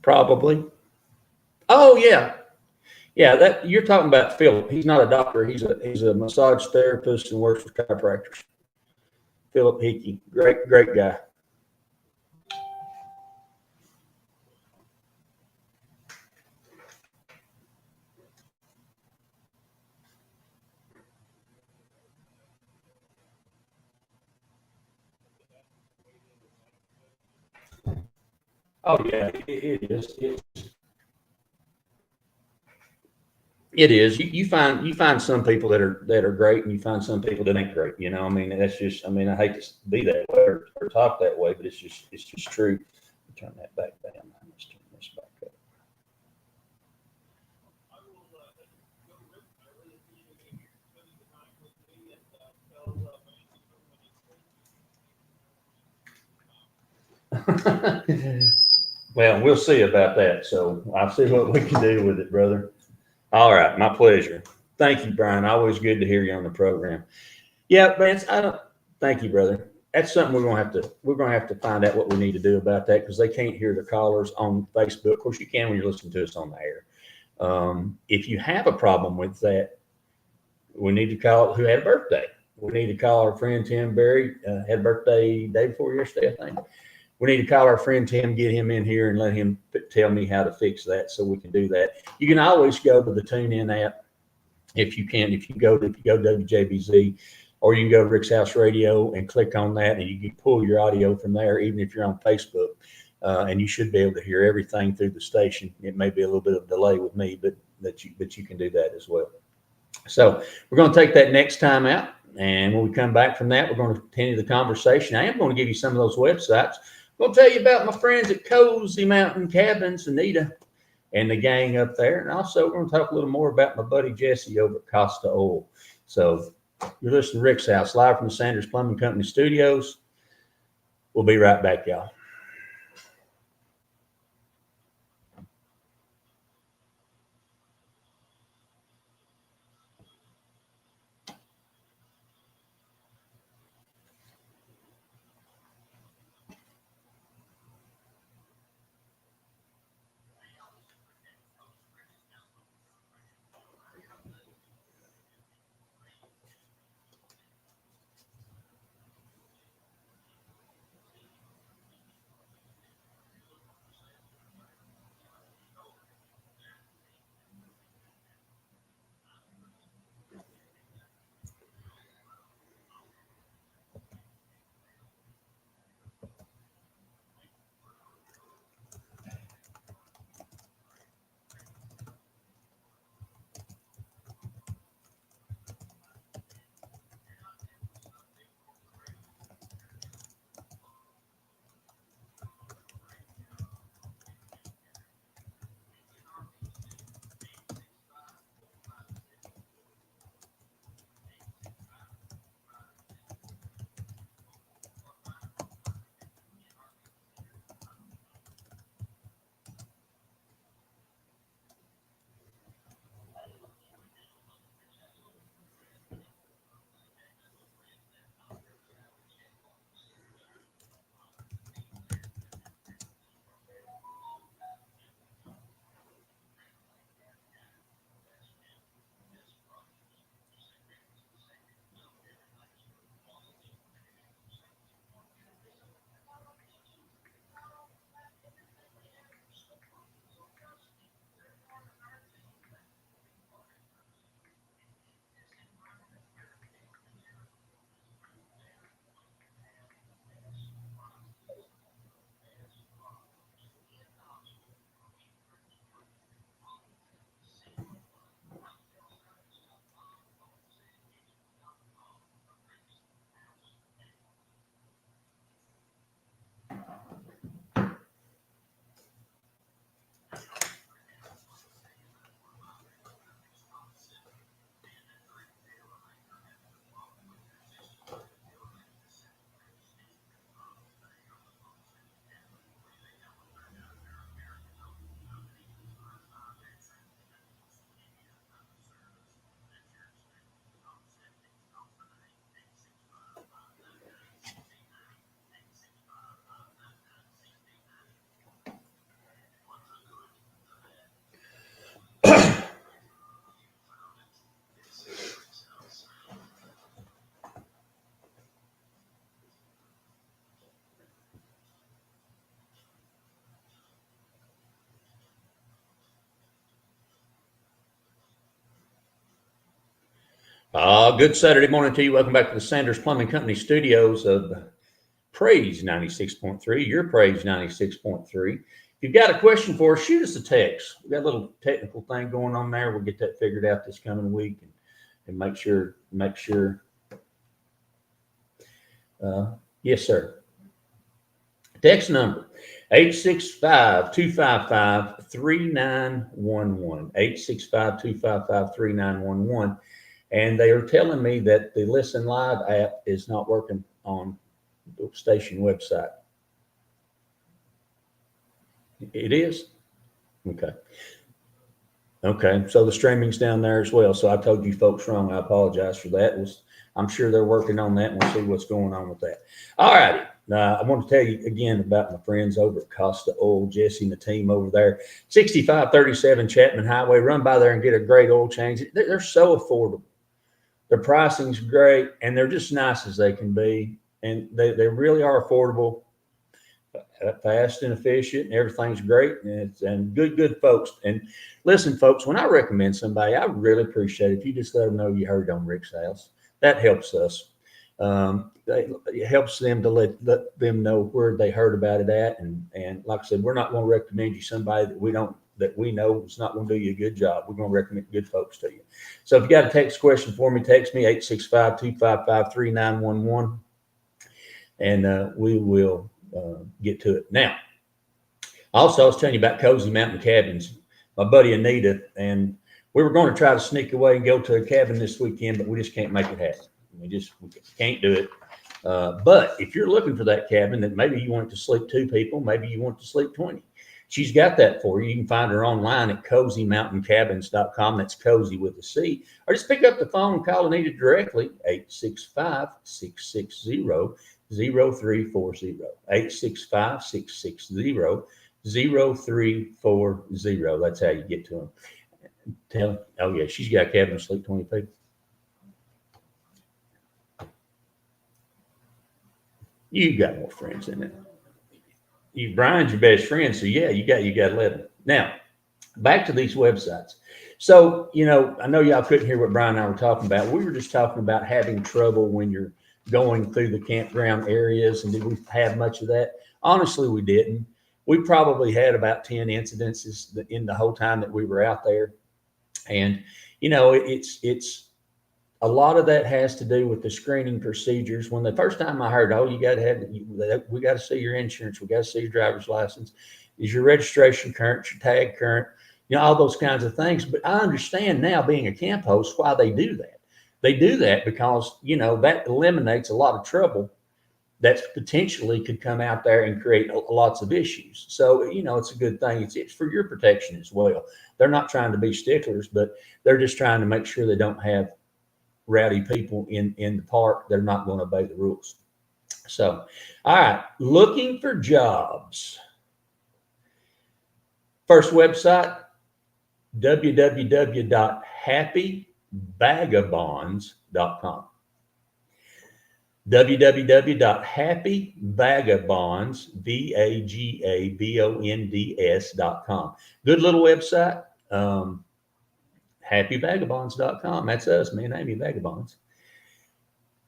Probably. Oh yeah. That you're talking about Philip. He's not a doctor. He's a massage therapist and works with chiropractors. Philip Hickey. Great guy. Oh yeah, it is. It is. You find some people that are great, and you find some people that ain't great. I mean, that's just. I mean, I hate to be that way or talk that way, but it's just true. Turn that back down. Let's turn this back up. Well, we'll see about that. So I'll see what we can do with it, brother. All right, my pleasure. Thank you, Brian. Always good to hear you on the program. Yeah, Vance, thank you, brother. That's something we're gonna have to find out what we need to do about that, because they can't hear the callers on Facebook. Of course, you can when you're listening to us on the air. If you have a problem with that, we need to call who had a birthday. We need to call our friend Tim Berry. Had a birthday day before yesterday, I think. We need to call our friend Tim, get him in here, and let him tell me how to fix that, so we can do that. You can always go to the TuneIn app if you go to WJBZ, or you can go to Rick's House Radio and click on that, and you can pull your audio from there, even if you're on Facebook. And you should be able to hear everything through the station. It may be a little bit of delay with me, but you can do that as well. So we're going to take that next time out, and when we come back from that, we're going to continue the conversation. I am going to give you some of those websites. I'm going to tell you about my friends at Cozy Mountain Cabins, Anita, and the gang up there. And also, we're going to talk a little more about my buddy Jesse over at Costa Oil. So you're listening to Rick's House, live from the Sanders Plumbing Company studios. We'll be right back, y'all. Good Saturday morning to you. Welcome back to the Sanders Plumbing Company studios of Praise 96.3, your Praise 96.3. If you've got a question for us, shoot us a text. We've got a little technical thing going on there. We'll get that figured out this coming week and make sure. Yes, sir. Text number 865-255-3911. 865-255-3911. And they are telling me that the Listen Live app is not working on the station website. It is? Okay. Okay. So the streaming's down there as well. So I told you folks wrong. I apologize for that. I'm sure they're working on that, and we'll see what's going on with that. All righty. I want to tell you again about my friends over at Costa Oil, Jesse and the team over there. 6537 Chapman Highway. Run by there and get a great oil change. They're so affordable. Their pricing's great, and they're just nice as they can be. And they really are affordable, fast and efficient, and everything's great. And good folks. And listen, folks, when I recommend somebody, I really appreciate it if you just let them know you heard on Rick's House. That helps us. It helps them to let them know where they heard about it at. And like I said, we're not going to recommend you somebody that we know is not going to do you a good job. We're going to recommend good folks to you. So if you got a text question for me, text me 865-255-3911, and we will get to it. Now, also, I was telling you about Cozy Mountain Cabins. My buddy Anita, and we were going to try to sneak away and go to a cabin this weekend, but we just can't make it happen. We can't do it. But if you're looking for that cabin, that maybe you want to sleep 2 people, maybe you want to sleep 20. She's got that for you. You can find her online at CozyMountainCabins.com. That's Cozy with a C. Or just pick up the phone and call Anita directly, 865-660-0340. 865-660-0340. That's how you get to them. Tell them, oh yeah, she's got a cabin to sleep 20 people. You got more friends in it. Brian's your best friend, so yeah, you got 11. Now, back to these websites. So, I know y'all couldn't hear what Brian and I were talking about. We were just talking about having trouble when you're going through the campground areas, and did we have much of that? Honestly, we didn't. We probably had about 10 incidences in the whole time that we were out there, and it's. A lot of that has to do with the screening procedures. When the first time I heard, we got to see your insurance, we got to see your driver's license, is your registration current, your tag current, all those kinds of things. But I understand now, being a camp host, why they do that. They do that because, that eliminates a lot of trouble that potentially could come out there and create lots of issues. So, it's a good thing. It's for your protection as well. They're not trying to be sticklers, but they're just trying to make sure they don't have rowdy people in the park that are not going to obey the rules. So, all right, looking for jobs. First website, www.happyvagabonds.com. www.happyvagabonds.com. Good little website. happyvagabonds.com. That's us, me and Amy Vagabonds.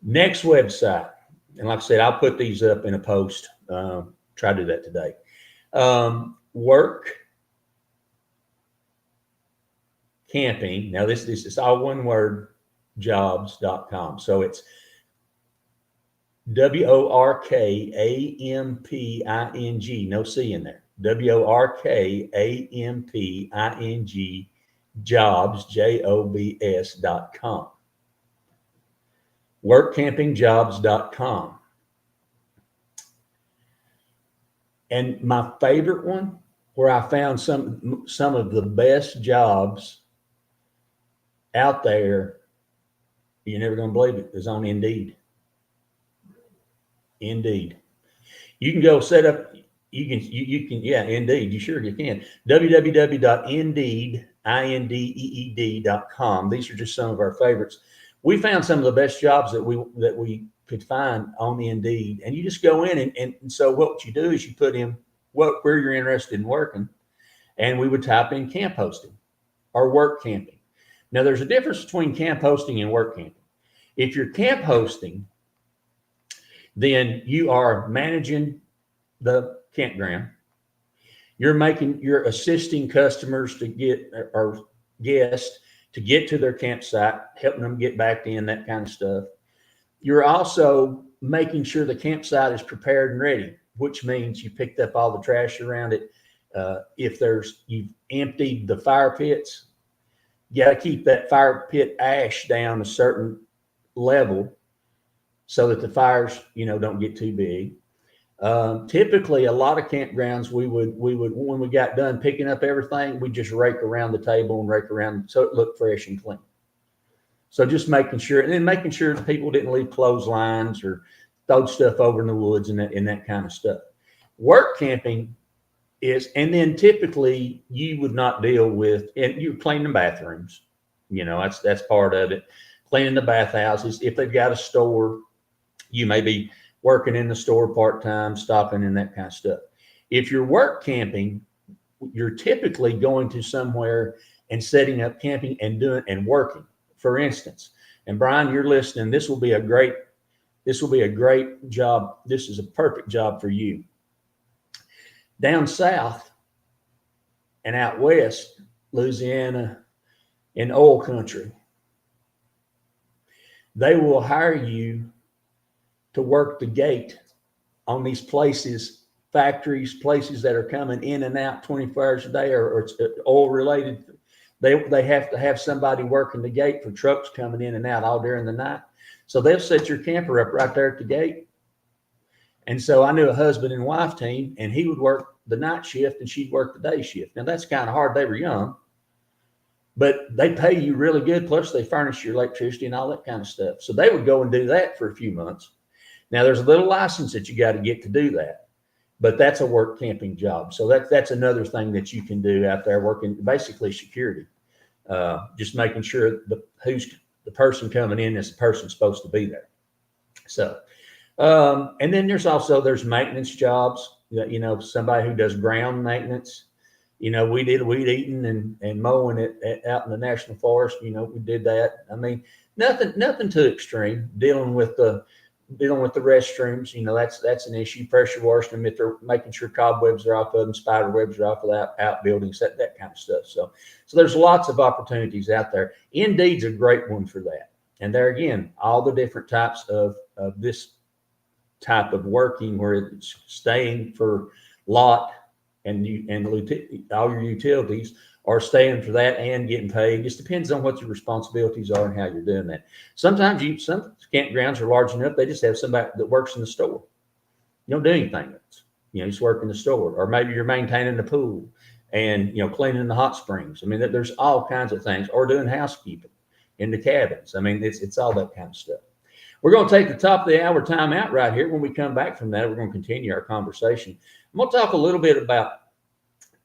Next website, and like I said, I'll put these up in a post. Try to do that today. Work camping. Now this is all one word, jobs.com. So it's WORKAMPING, no C in there. WORKAMPING jobs, JOBS.com. Workcampingjobs.com. And my favorite one, where I found some of the best jobs out there, you're never going to believe it, is on Indeed. Indeed. You can go set up, you can, yeah, Indeed, you can. www.indeed.com. These are just some of our favorites. We found some of the best jobs that we could find on the Indeed, and you just go in and so what you do is you put in where you're interested in working, and we would type in camp hosting or work camping. Now there's a difference between camp hosting and work camping. If you're camp hosting, then you are managing the campground. You're assisting customers to get, or guests to get to their campsite, helping them get back in, that kind of stuff. You're also making sure the campsite is prepared and ready, which means you picked up all the trash around it. If you've emptied the fire pits, you got to keep that fire pit ash down a certain level so that the fires, don't get too big. Typically, a lot of campgrounds, we would when we got done picking up everything, we just rake around the table and rake around so it looked fresh and clean. So just making sure, and then making sure that people didn't leave clotheslines or throw stuff over in the woods and that kind of stuff. Work camping is, and then typically you would not deal with, and you clean the bathrooms. You know, that's part of it. Cleaning the bathhouses. If they've got a store, you may be working in the store part-time, stopping and that kind of stuff. If you're work camping, you're typically going to somewhere and setting up camping and doing and working. For instance, and Brian, you're listening, this will be a great job. This is a perfect job for you. Down south and out west, Louisiana, in oil country, they will hire you to work the gate on these places, factories, places that are coming in and out 24 hours a day, or it's oil related. They have to have somebody working the gate for trucks coming in and out all during the night. So they'll set your camper up right there at the gate. And so I knew a husband and wife team, and he would work the night shift and she'd work the day shift. Now that's kind of hard. They were young, but they pay you really good. Plus they furnish your electricity and all that kind of stuff. So they would go and do that for a few months. Now there's a little license that you got to get to do that, but that's a work camping job. So that's another thing that you can do out there, working basically security, just making sure who's the person coming in is the person supposed to be there. So, and then there's maintenance jobs, you know, somebody who does ground maintenance. You know, we did weed eating and mowing it out in the national forest. You know, we did that. I mean, nothing too extreme. Dealing with the restrooms, you know, that's an issue. Pressure washing them if they're making sure cobwebs are off of them, spider webs are off of that outbuildings, that kind of stuff. So there's lots of opportunities out there. Indeed's a great one for that. And there again, all the different types of this type of working, where it's staying for lot and all your utilities, or staying for that and getting paid. It just depends on what your responsibilities are and how you're doing that. Sometimes some campgrounds are large enough, they just have somebody that works in the store. You don't do anything else. You know, just work in the store. Or maybe you're maintaining the pool and, you know, cleaning the hot springs. I mean, there's all kinds of things. Or doing housekeeping in the cabins. I mean, it's all that kind of stuff. We're going to take the top of the hour time out right here. When we come back from that, we're going to continue our conversation. I'm going to talk a little bit about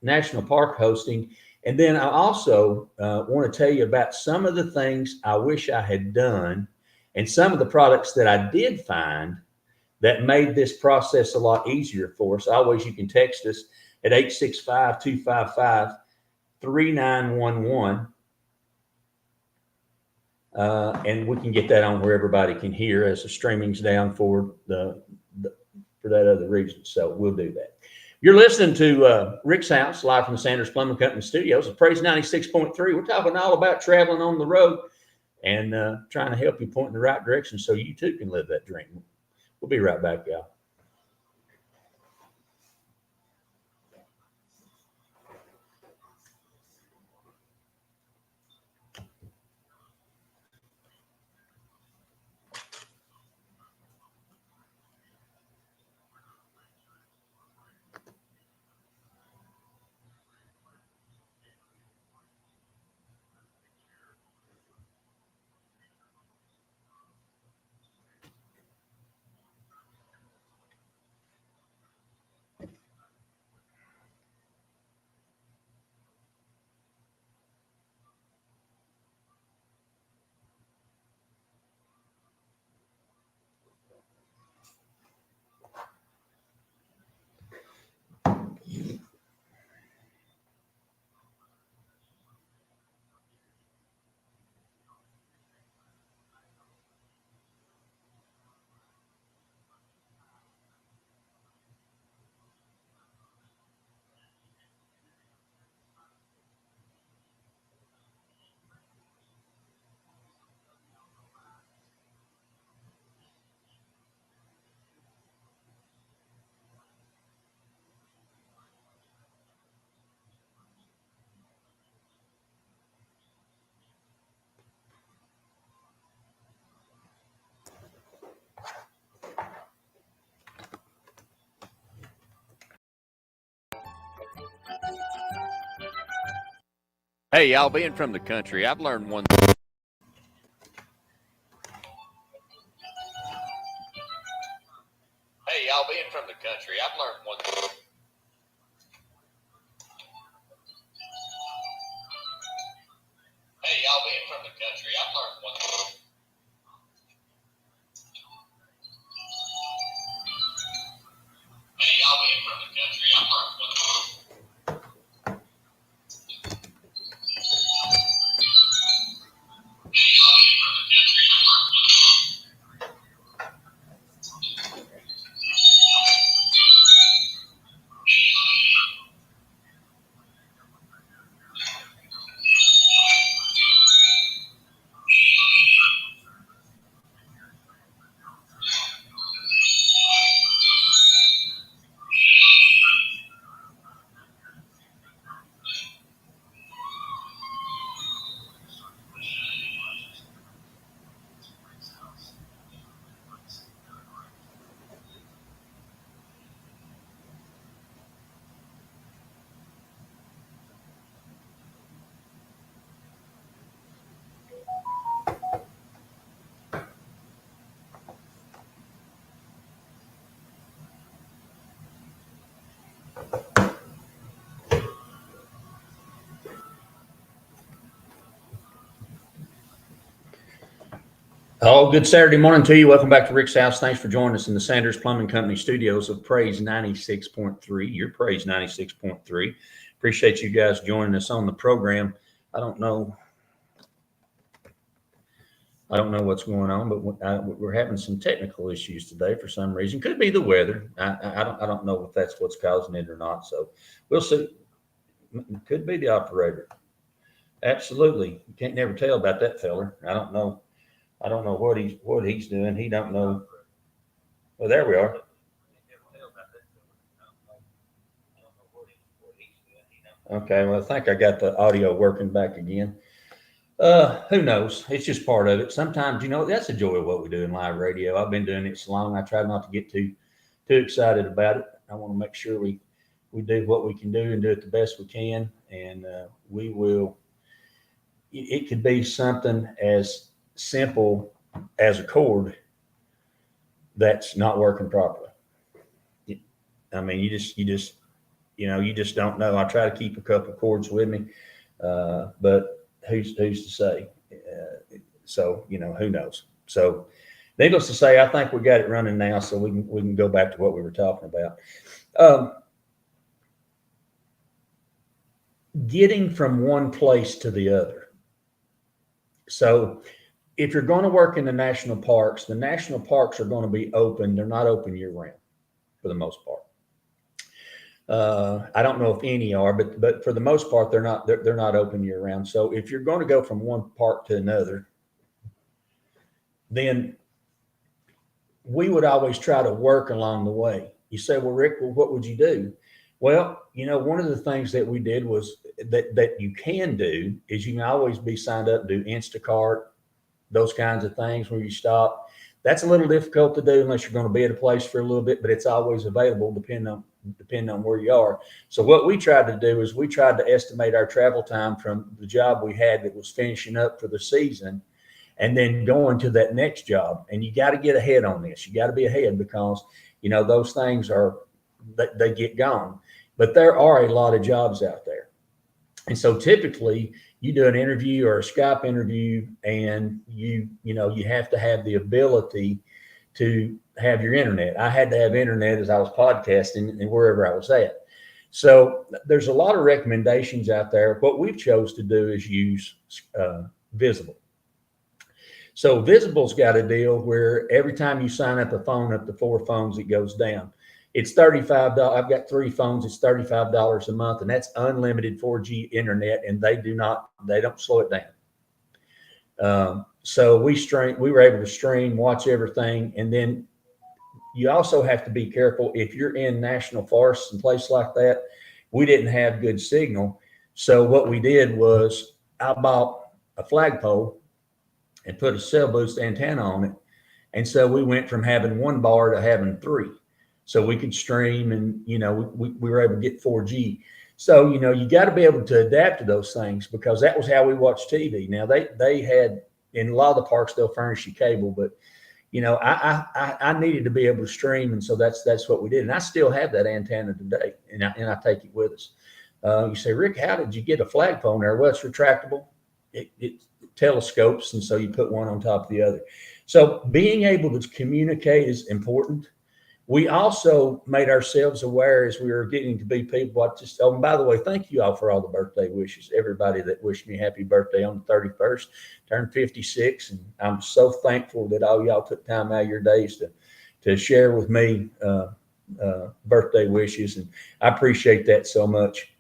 national park hosting. And then I also want to tell you about some of the things I wish I had done and some of the products that I did find that made this process a lot easier for us. Always, you can text us at 865-255-3911. And we can get that on where everybody can hear as the streaming's down for for that other reason. So we'll do that. You're listening to Rick's House, live from the Sanders Plumbing Company studios at Praise 96.3. We're talking all about traveling on the road and trying to help you point in the right direction so you too can live that dream. We'll be right back, y'all. Hey, y'all, being from the country, I've learned one. Hey, y'all, being from the country, I've learned one. Hey, y'all, being from the country, I've learned one. Hey, y'all, being from the country, I've learned one. Oh, good Saturday morning to you. Welcome back to Rick's House. Thanks for joining us in the Sanders Plumbing Company studios of Praise 96.3. Your Praise 96.3. Appreciate you guys joining us on the program. I don't know what's going on, but we're having some technical issues today for some reason. Could be the weather. I don't know if that's what's causing it or not. So we'll see. Could be the operator. Absolutely. You can't never tell about that feller. I don't know what he's doing. He don't know. Well, there we are. Okay, well, I think I got the audio working back again. Who knows? It's just part of it. Sometimes, that's the joy of what we do in live radio. I've been doing it so long. I try not to get too excited about it. I want to make sure we do what we can do and do it the best we can. And we will. It could be something as simple as a cord that's not working properly. I mean, you just don't know. I try to keep a couple of cords with me, but who's to say? So who knows? So, needless to say, I think we got it running now, so we can go back to what we were talking about. Getting from one place to the other. So, if you're going to work in the national parks are going to be open. They're not open year round for the most part. I don't know if any are, but for the most part, they're not open year round. So if you're going to go from one park to another, then we would always try to work along the way. You say, well, Rick, what would you do? Well, one of the things that we did was that you can do is you can always be signed up, do Instacart, those kinds of things where you stop. That's a little difficult to do unless you're going to be at a place for a little bit, but it's always available depending on where you are. So what we tried to do is we tried to estimate our travel time from the job we had that was finishing up for the season and then going to that next job. And you got to get ahead on this. You got to be ahead because, those things they get gone. But there are a lot of jobs out there. And so typically you do an interview or a Skype interview and you have to have the ability to have your internet. I had to have internet as I was podcasting and wherever I was at. So there's a lot of recommendations out there. What we've chose to do is use Visible. So Visible's got a deal where every time you sign up a phone up to 4 phones, it goes down. It's $35. I've got 3 phones. It's $35 a month, and that's unlimited 4G internet, and they don't slow it down. So we were able to stream, watch everything. And then you also have to be careful if you're in national forests and places like that. We didn't have good signal. So what we did was I bought a flagpole and put a cell boost antenna on it. And so we went from having 1 bar to having 3. So we could stream and, we were able to get 4G. So, you know, you got to be able to adapt to those things, because that was how we watched TV. Now they had, in a lot of the parks, they'll furnish you cable, but you know, I needed to be able to stream. And so that's what we did. And I still have that antenna today, and I take it with us. You say, Rick, how did you get a flagpole there? Well, it's retractable. It telescopes. And so you put one on top of the other. So being able to communicate is important. We also made ourselves aware as we were getting to be people. And by the way, thank you all for all the birthday wishes. Everybody that wished me happy birthday on the 31st, turned 56. And I'm so thankful that all y'all took time out of your days to share with me birthday wishes. And I appreciate that so much.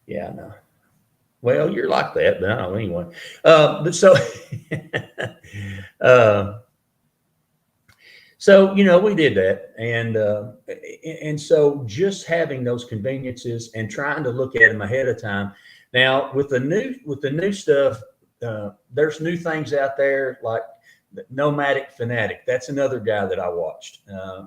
Yeah, I know. Well, you're like that, but I don't know anyway. But so, so, you know, we did that. And so just having those conveniences and trying to look at them ahead of time. Now with the new stuff, there's new things out there like Nomadic Fanatic. That's another guy that I watched.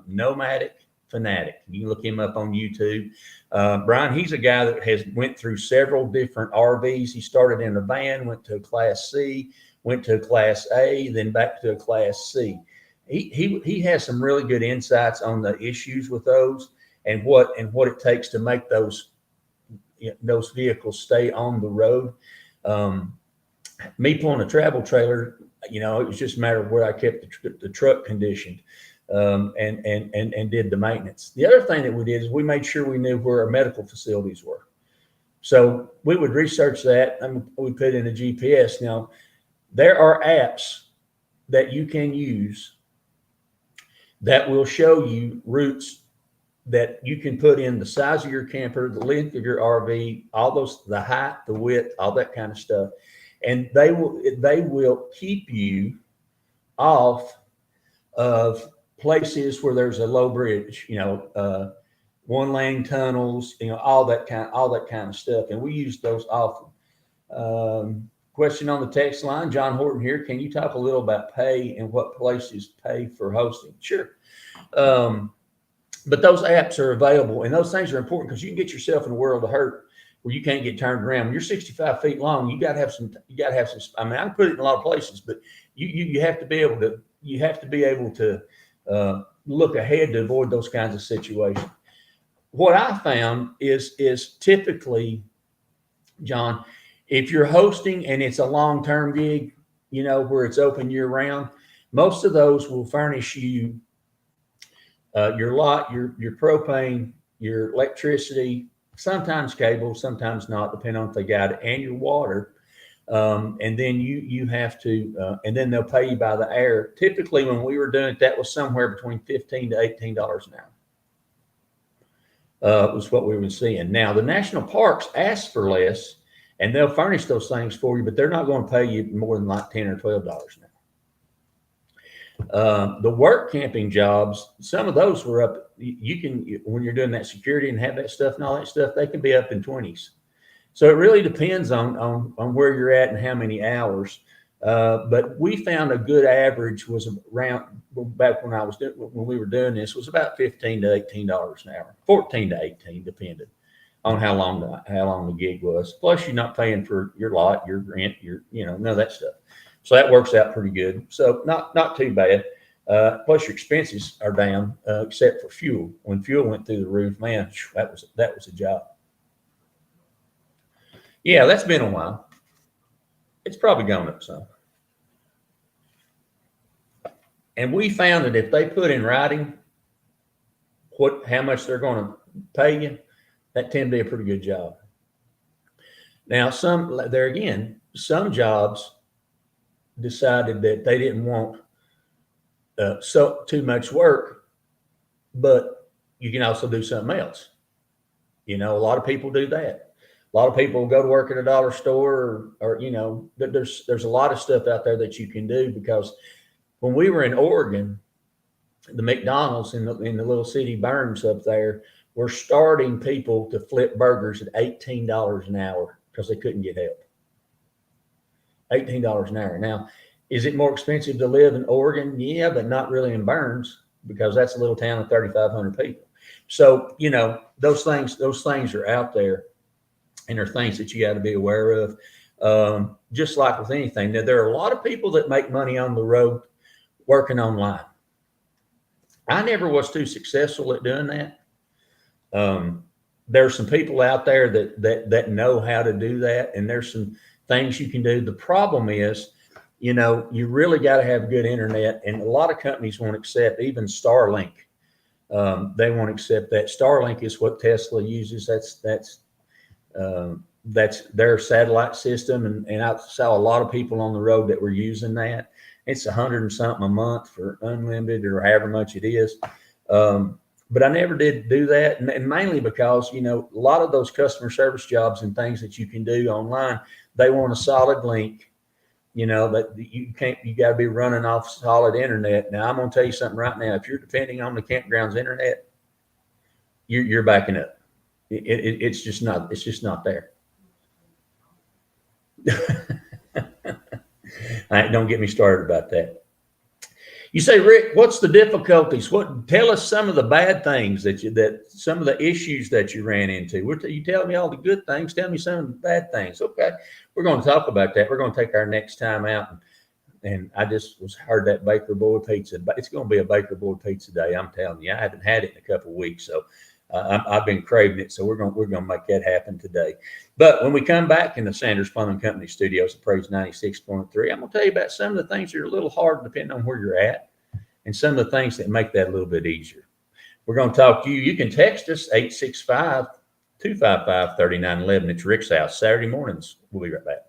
Nomadic Fanatic. You can look him up on YouTube. Brian, he's a guy that has went through several different RVs. He started in a van, went to a Class C, went to a Class A, then back to a Class C. He has some really good insights on the issues with those and what it takes to make those vehicles stay on the road. Me pulling a travel trailer, you know, it was just a matter of where I kept the truck conditioned, and did the maintenance. The other thing that we did is we made sure we knew where our medical facilities were. So we would research that, and we put in a GPS. Now, there are apps that you can use that will show you routes that you can put in the size of your camper, the length of your RV, all those, the height, the width, all that kind of stuff. And they will keep you off of places where there's a low bridge, you know, one lane tunnels, you know, all that kind of stuff. And we use those often. Question on the text line, John Horton here. Can you talk a little about pay and what places pay for hosting? Sure. But those apps are available, and those things are important because you can get yourself in a world of hurt where you can't get turned around. When you're 65 feet long, you got to have some, I mean, I can put it in a lot of places, but you have to be able to, look ahead to avoid those kinds of situations. What I found is typically, John, if you're hosting and it's a long-term gig, you know, where it's open year round, most of those will furnish you your lot, your propane, your electricity, sometimes cable, sometimes not, depending on if they got it, and your water. And then you have to, and then they'll pay you by the hour. Typically, when we were doing it, that was somewhere between $15 to $18 an hour. Was what we were seeing. Now, the national parks ask for less, and they'll furnish those things for you, but they're not going to pay you more than like $10 or $12 an hour. The work camping jobs, some of those were up. You can, when you're doing that security and have that stuff and all that stuff, they can be up in 20s. So it really depends on where you're at and how many hours. But we found a good average was around, back when we were doing this, was about $15 to $18 an hour, 14 to 18, depending on how long the gig was. Plus, you're not paying for your lot, your rent, none of that stuff. So that works out pretty good. So not too bad. Plus, your expenses are down, except for fuel. When fuel went through the roof, man, that was a job. Yeah, that's been a while. It's probably gone up some. And we found that if they put in writing how much they're going to pay you, that tend to be a pretty good job. Now, some jobs decided that they didn't want too much work, but you can also do something else. You know, a lot of people do that. A lot of people go to work at a dollar store or there's a lot of stuff out there that you can do, because when we were in Oregon, the McDonald's in the little city Burns up there were starting people to flip burgers at $18 an hour because they couldn't get help. $18 an hour. Now, is it more expensive to live in Oregon? Yeah, but not really in Burns, because that's a little town of 3,500 people. So, you know, those things are out there, and they're things that you got to be aware of. Just like with anything, now, there are a lot of people that make money on the road working online. I never was too successful at doing that. There's some people out there that know how to do that, and there's some things you can do. The problem is, you know, you really got to have good internet, and a lot of companies won't accept even Starlink. They won't accept that. Starlink is what Tesla uses. That's their satellite system, and I saw a lot of people on the road that were using that. It's $100 and something a month for unlimited, or however much it is. But I never did do that, and mainly because, you know, a lot of those customer service jobs and things that you can do online, they want a solid link. You know, that you got to be running off solid internet. Now, I'm going to tell you something right now. If you're depending on the campground's internet, you're backing up. It's just not there. Don't get me started about that. You say, Rick, what's the difficulties? Tell us some of the bad things that some of the issues that you ran into. You tell me all the good things. Tell me some of the bad things. Okay, we're going to talk about that. We're going to take our next time out, and I just heard that Baker Boy pizza. It's going to be a Baker Boy pizza day. I'm telling you, I haven't had it in a couple of weeks, so I've been craving it. So we're going to make that happen today. But when we come back in the Sanders Plumbing Company studios at Praise 96.3, I'm going to tell you about some of the things that are a little hard depending on where you're at, and some of the things that make that a little bit easier. We're going to talk to you. You can text us 865-255-3911. It's Rick's House, Saturday mornings. We'll be right back.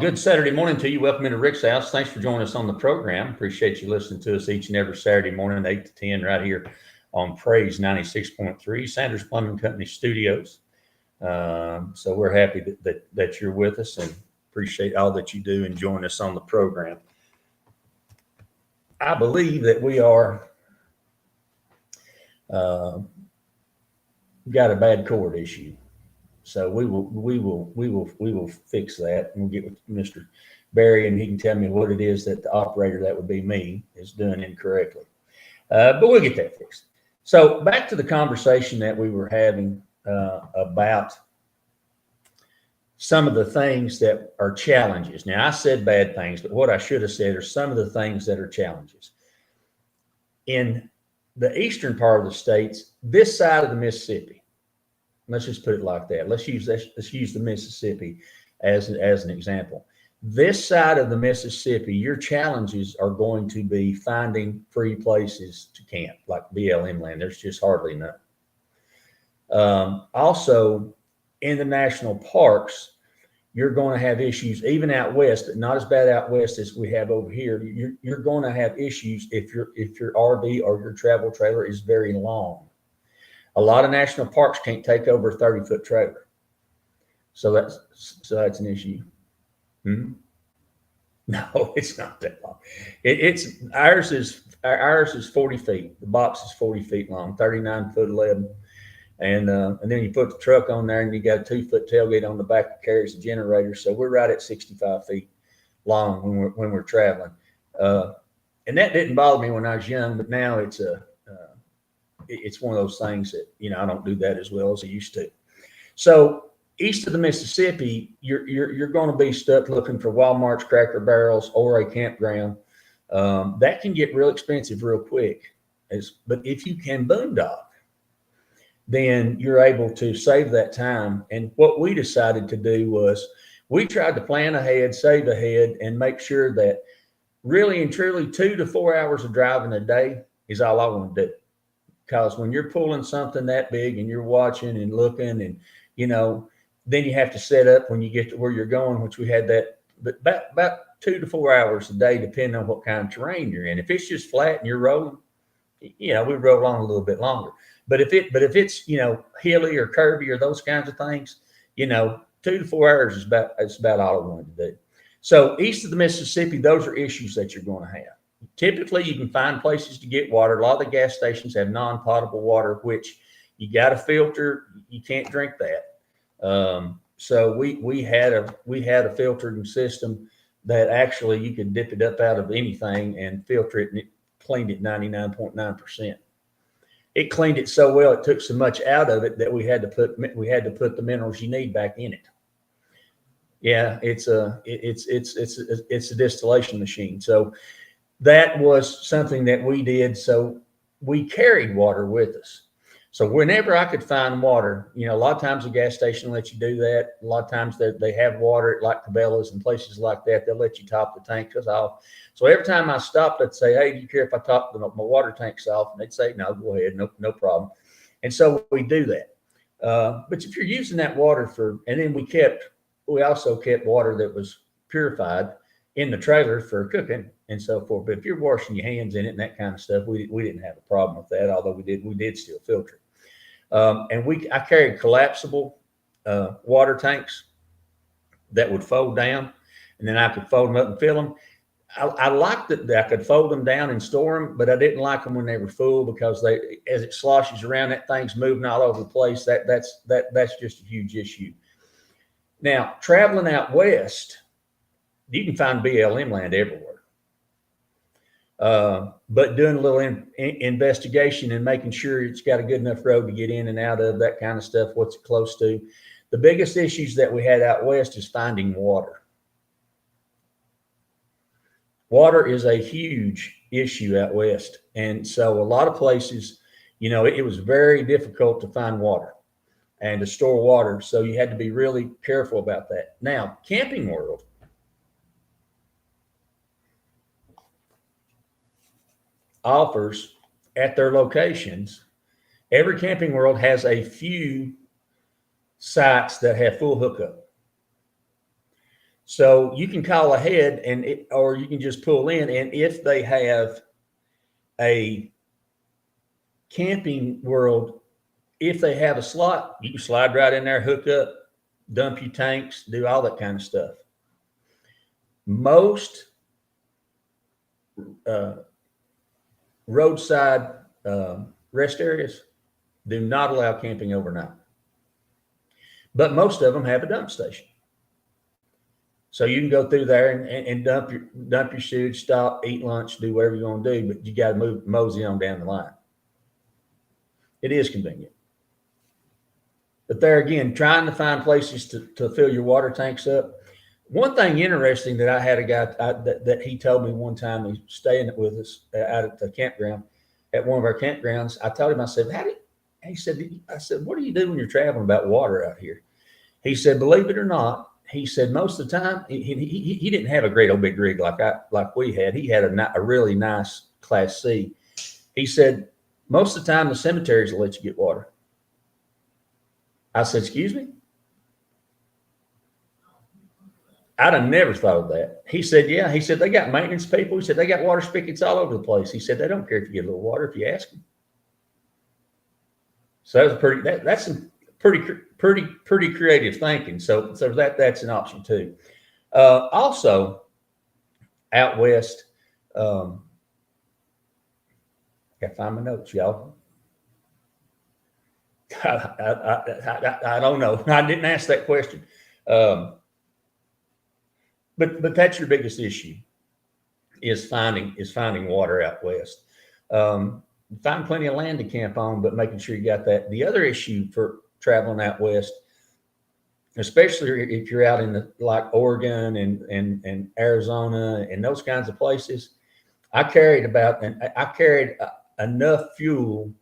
Good Saturday morning to you. Welcome into Rick's House. Thanks for joining us on the program. Appreciate you listening to us each and every Saturday morning, 8 to 10, right here on Praise 96.3, Sanders Plumbing Company Studios. So we're happy that you're with us, and appreciate all that you do and join us on the program. I believe that we are got a bad cord issue. So we will fix that, and we'll get with Mr. Barry, and he can tell me what it is that the operator, that would be me, is doing incorrectly. But we'll get that fixed. So back to the conversation that we were having about some of the things that are challenges. Now, I said bad things, but what I should have said are some of the things that are challenges. In the eastern part of the states, this side of the Mississippi, let's just put it like that. Let's use the Mississippi as an example. This side of the Mississippi, your challenges are going to be finding free places to camp, like BLM land. There's just hardly none. Also, in the national parks, you're going to have issues, even out west, but not as bad out west as we have over here. You're going to have issues if your RV or your travel trailer is very long. A lot of national parks can't take over a 30-foot trailer, so that's an issue. No, it's not that long. Ours is 40 feet. The box is 40 feet long, 39 foot 11. And then you put the truck on there, and you got a 2-foot tailgate on the back that carries the generator. So we're right at 65 feet long when we're traveling. And that didn't bother me when I was young, but now it's one of those things that, I don't do that as well as I used to. So east of the Mississippi, you're going to be stuck looking for Walmart's, Cracker Barrels, or a campground. That can get real expensive real quick. But if you can boondock, then you're able to save that time. And what we decided to do was we tried to plan ahead, save ahead, and make sure that really and truly 2 to 4 hours of driving a day is all I want to do. Because when you're pulling something that big and you're watching and looking and, then you have to set up when you get to where you're going, which we had that, but about 2 to 4 hours a day, depending on what kind of terrain you're in. If it's just flat and you're rolling, we roll on a little bit longer. But if it's hilly or curvy or those kinds of things, 2 to 4 hours is about all I wanted to do. So east of the Mississippi, those are issues that you're going to have. Typically, you can find places to get water. A lot of the gas stations have non-potable water, which you got to filter. You can't drink that. So we had a filtering system that actually you could dip it up out of anything and filter it, and it cleaned it 99.9%. It cleaned it so well, it took so much out of it that we had to put the minerals you need back in it. Yeah, it's a distillation machine. So that was something that we did. So we carried water with us. So whenever I could find water, a lot of times the gas station lets you do that. A lot of times they have water at like Cabela's and places like that. They'll let you top the tank off. So every time I stopped, I'd say, "Hey, do you care if I top my water tanks off?" And they'd say, "No, go ahead, no problem." And so we do that. But if you're using that water and then we also kept water that was purified in the trailer for cooking and so forth. But if you're washing your hands in it and that kind of stuff, we didn't have a problem with that, although we did still filter it. And I carried collapsible water tanks that would fold down, and then I could fold them up and fill them. I liked that I could fold them down and store them, but I didn't like them when they were full, because as it sloshes around, that thing's moving all over the place. That's just a huge issue. Now, traveling out west, you can find BLM land everywhere. But doing a little investigation and making sure it's got a good enough road to get in and out of, that kind of stuff, what's it close to. The biggest issues that we had out west is finding water. Water is a huge issue out west. And so a lot of places, it was very difficult to find water and to store water. So you had to be really careful about that. Now, Camping World offers at their locations. Every Camping World has a few sites that have full hookup. So you can call ahead or you can just pull in. And if they have a Camping World, if they have a slot, you can slide right in there, hook up, dump your tanks, do all that kind of stuff. Most roadside rest areas do not allow camping overnight. but most of them have a dump station. So you can go through there and dump your sewage, stop, eat lunch, do whatever you want to do, but you got to mosey on down the line. It is convenient. But there again, trying to find places to fill your water tanks up. One thing interesting that I had a guy that he told me one time, he was staying with us out at the campground, at one of our campgrounds. I told him, I said, I said, what do you do when you're traveling about water out here? He said, believe it or not, he said most of the time he didn't have a great old big rig like we had. He had a really nice Class C. He said most of the time the cemeteries will let you get water. I said, excuse me? I'd have never thought of that. He said, yeah. He said, they got maintenance people. He said, they got water spigots all over the place. He said, they don't care if you get a little water if you ask them. So that's some pretty creative thinking. So that's an option too. Also out west, gotta find my notes, y'all. I don't know. I didn't ask that question. But that's your biggest issue is finding water out west. Find plenty of land to camp on, but making sure you got that. The other issue for traveling out west, especially if you're out in like Oregon and Arizona and those kinds of places, I carried enough fuel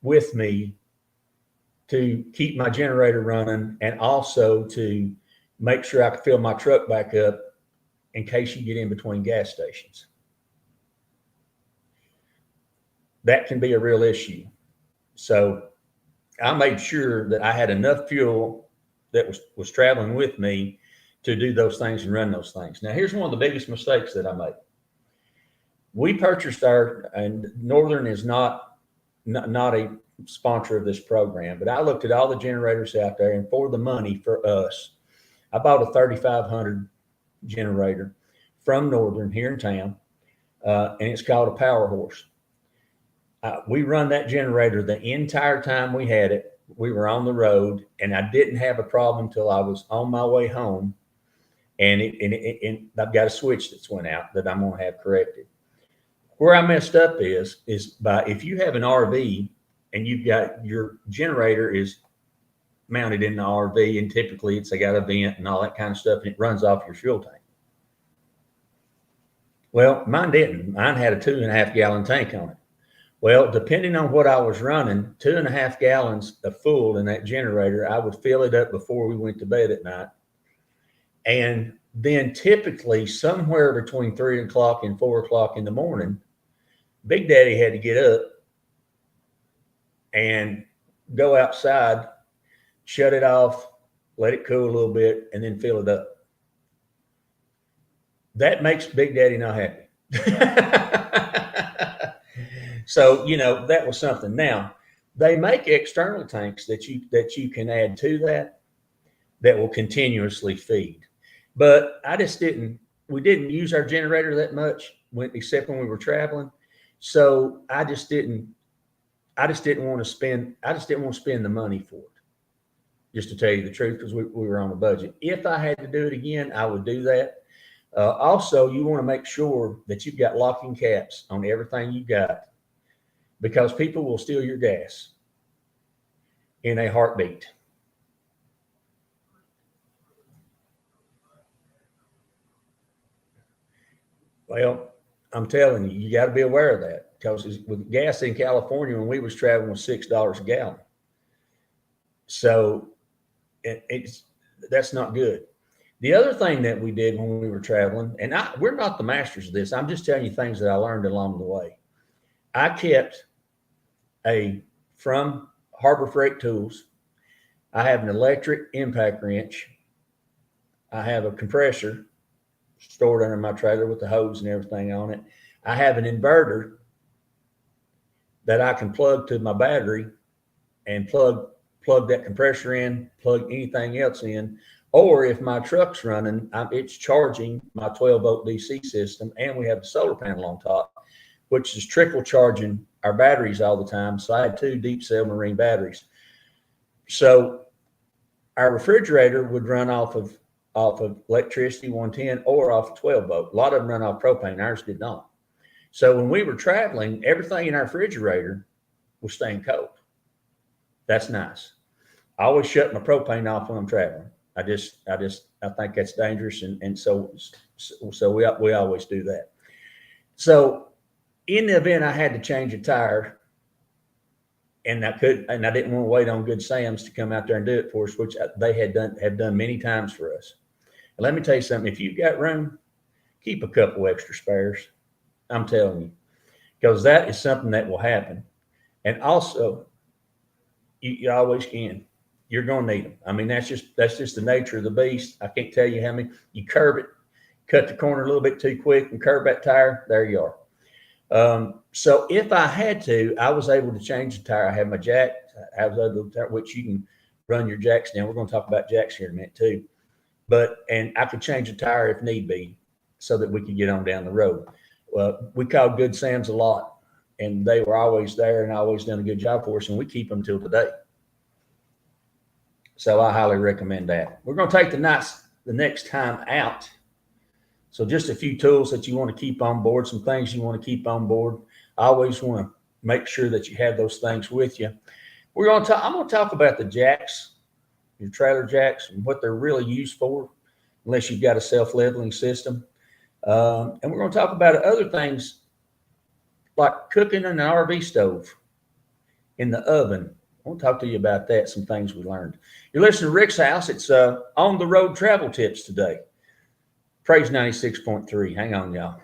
with me to keep my generator running and also to make sure I could fill my truck back up in case you get in between gas stations. That can be a real issue. So I made sure that I had enough fuel that was traveling with me to do those things and run those things. Now, here's one of the biggest mistakes that I made. We purchased and Northern is not a sponsor of this program, but I looked at all the generators out there, and for the money for us, I bought a 3500 generator from Northern here in town, and it's called a Power Horse. We run that generator the entire time we had it. We were on the road, and I didn't have a problem until I was on my way home, and I've got a switch that's went out that I'm going to have corrected. Where I messed up is by if you have an RV and you've got your generator is mounted in the RV, and typically they got a vent and all that kind of stuff, and it runs off your fuel tank. Well, mine didn't. Mine had a 2.5 gallon tank on it. Well, depending on what I was running, 2.5 gallons of full in that generator, I would fill it up before we went to bed at night. And then typically somewhere between 3 o'clock and 4 o'clock in the morning, Big Daddy had to get up and go outside, shut it off, let it cool a little bit, and then fill it up. That makes Big Daddy not happy. So, that was something. Now, they make external tanks that you can add to that will continuously feed. But we didn't use our generator that much except when we were traveling. So I just didn't want to spend the money for it, just to tell you the truth, because we were on a budget. If I had to do it again, I would do that. Also, you want to make sure that you've got locking caps on everything you got, because people will steal your gas in a heartbeat. Well, I'm telling you, you got to be aware of that, because with gas in California, when we was traveling, was $6 a gallon. So that's not good. The other thing that we did when we were traveling, and we're not the masters of this, I'm just telling you things that I learned along the way. I kept from Harbor Freight Tools, I have an electric impact wrench. I have a compressor stored under my trailer with the hose and everything on it. I have an inverter that I can plug to my battery and plug that compressor in, plug anything else in. Or if my truck's running, it's charging my 12-volt DC system, and we have a solar panel on top, which is trickle charging our batteries all the time. So I had 2 deep cell marine batteries. So our refrigerator would run off of electricity 110 or off 12 volt. A lot of them run off propane. Ours did not. So when we were traveling, everything in our refrigerator was staying cold. That's nice. I always shut my propane off when I'm traveling. I think that's dangerous, and so we always do that. So in the event I had to change a tire, and I didn't want to wait on Good Sam's to come out there and do it for us, which they have done many times for us. And let me tell you something: if you've got room, keep a couple extra spares. I'm telling you, because that is something that will happen. And also, you always can. You're going to need them. I mean, that's just the nature of the beast. I can't tell you how many. You curb it, cut the corner a little bit too quick, and curb that tire. There you are. So if I had to, I was able to change the tire. I have my jack. I was able to, which you can run your jacks down. We're going to talk about jacks here in a minute too. And I could change the tire if need be, so that we could get on down the road. We called Good Sam's a lot, and they were always there and always done a good job for us, and we keep them till today. So I highly recommend that. We're going to take the next time out. So just a few tools that you want to keep on board, some things you want to keep on board. I always want to make sure that you have those things with you. I'm going to talk about the jacks, your trailer jacks, and what they're really used for, unless you've got a self-leveling system. And we're going to talk about other things like cooking in an RV stove, in the oven. I want to talk to you about that, some things we learned. You're listening to Rick's House. It's on the road travel tips today. Praise 96.3. Hang on, y'all.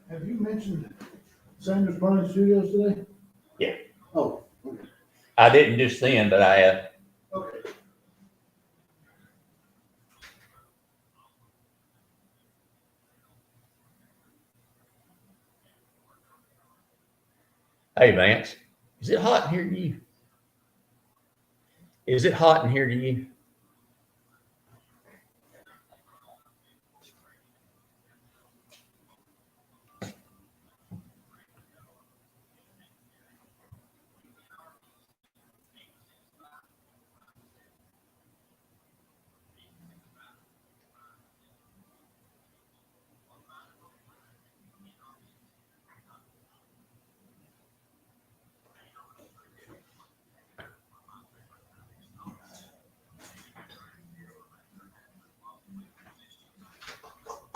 Have you mentioned Sanders Plumbing Studios today? Yeah. Oh, okay. I didn't just then, but I have. Okay. Hey, Vance, is it hot in here to you? Is it hot in here to you?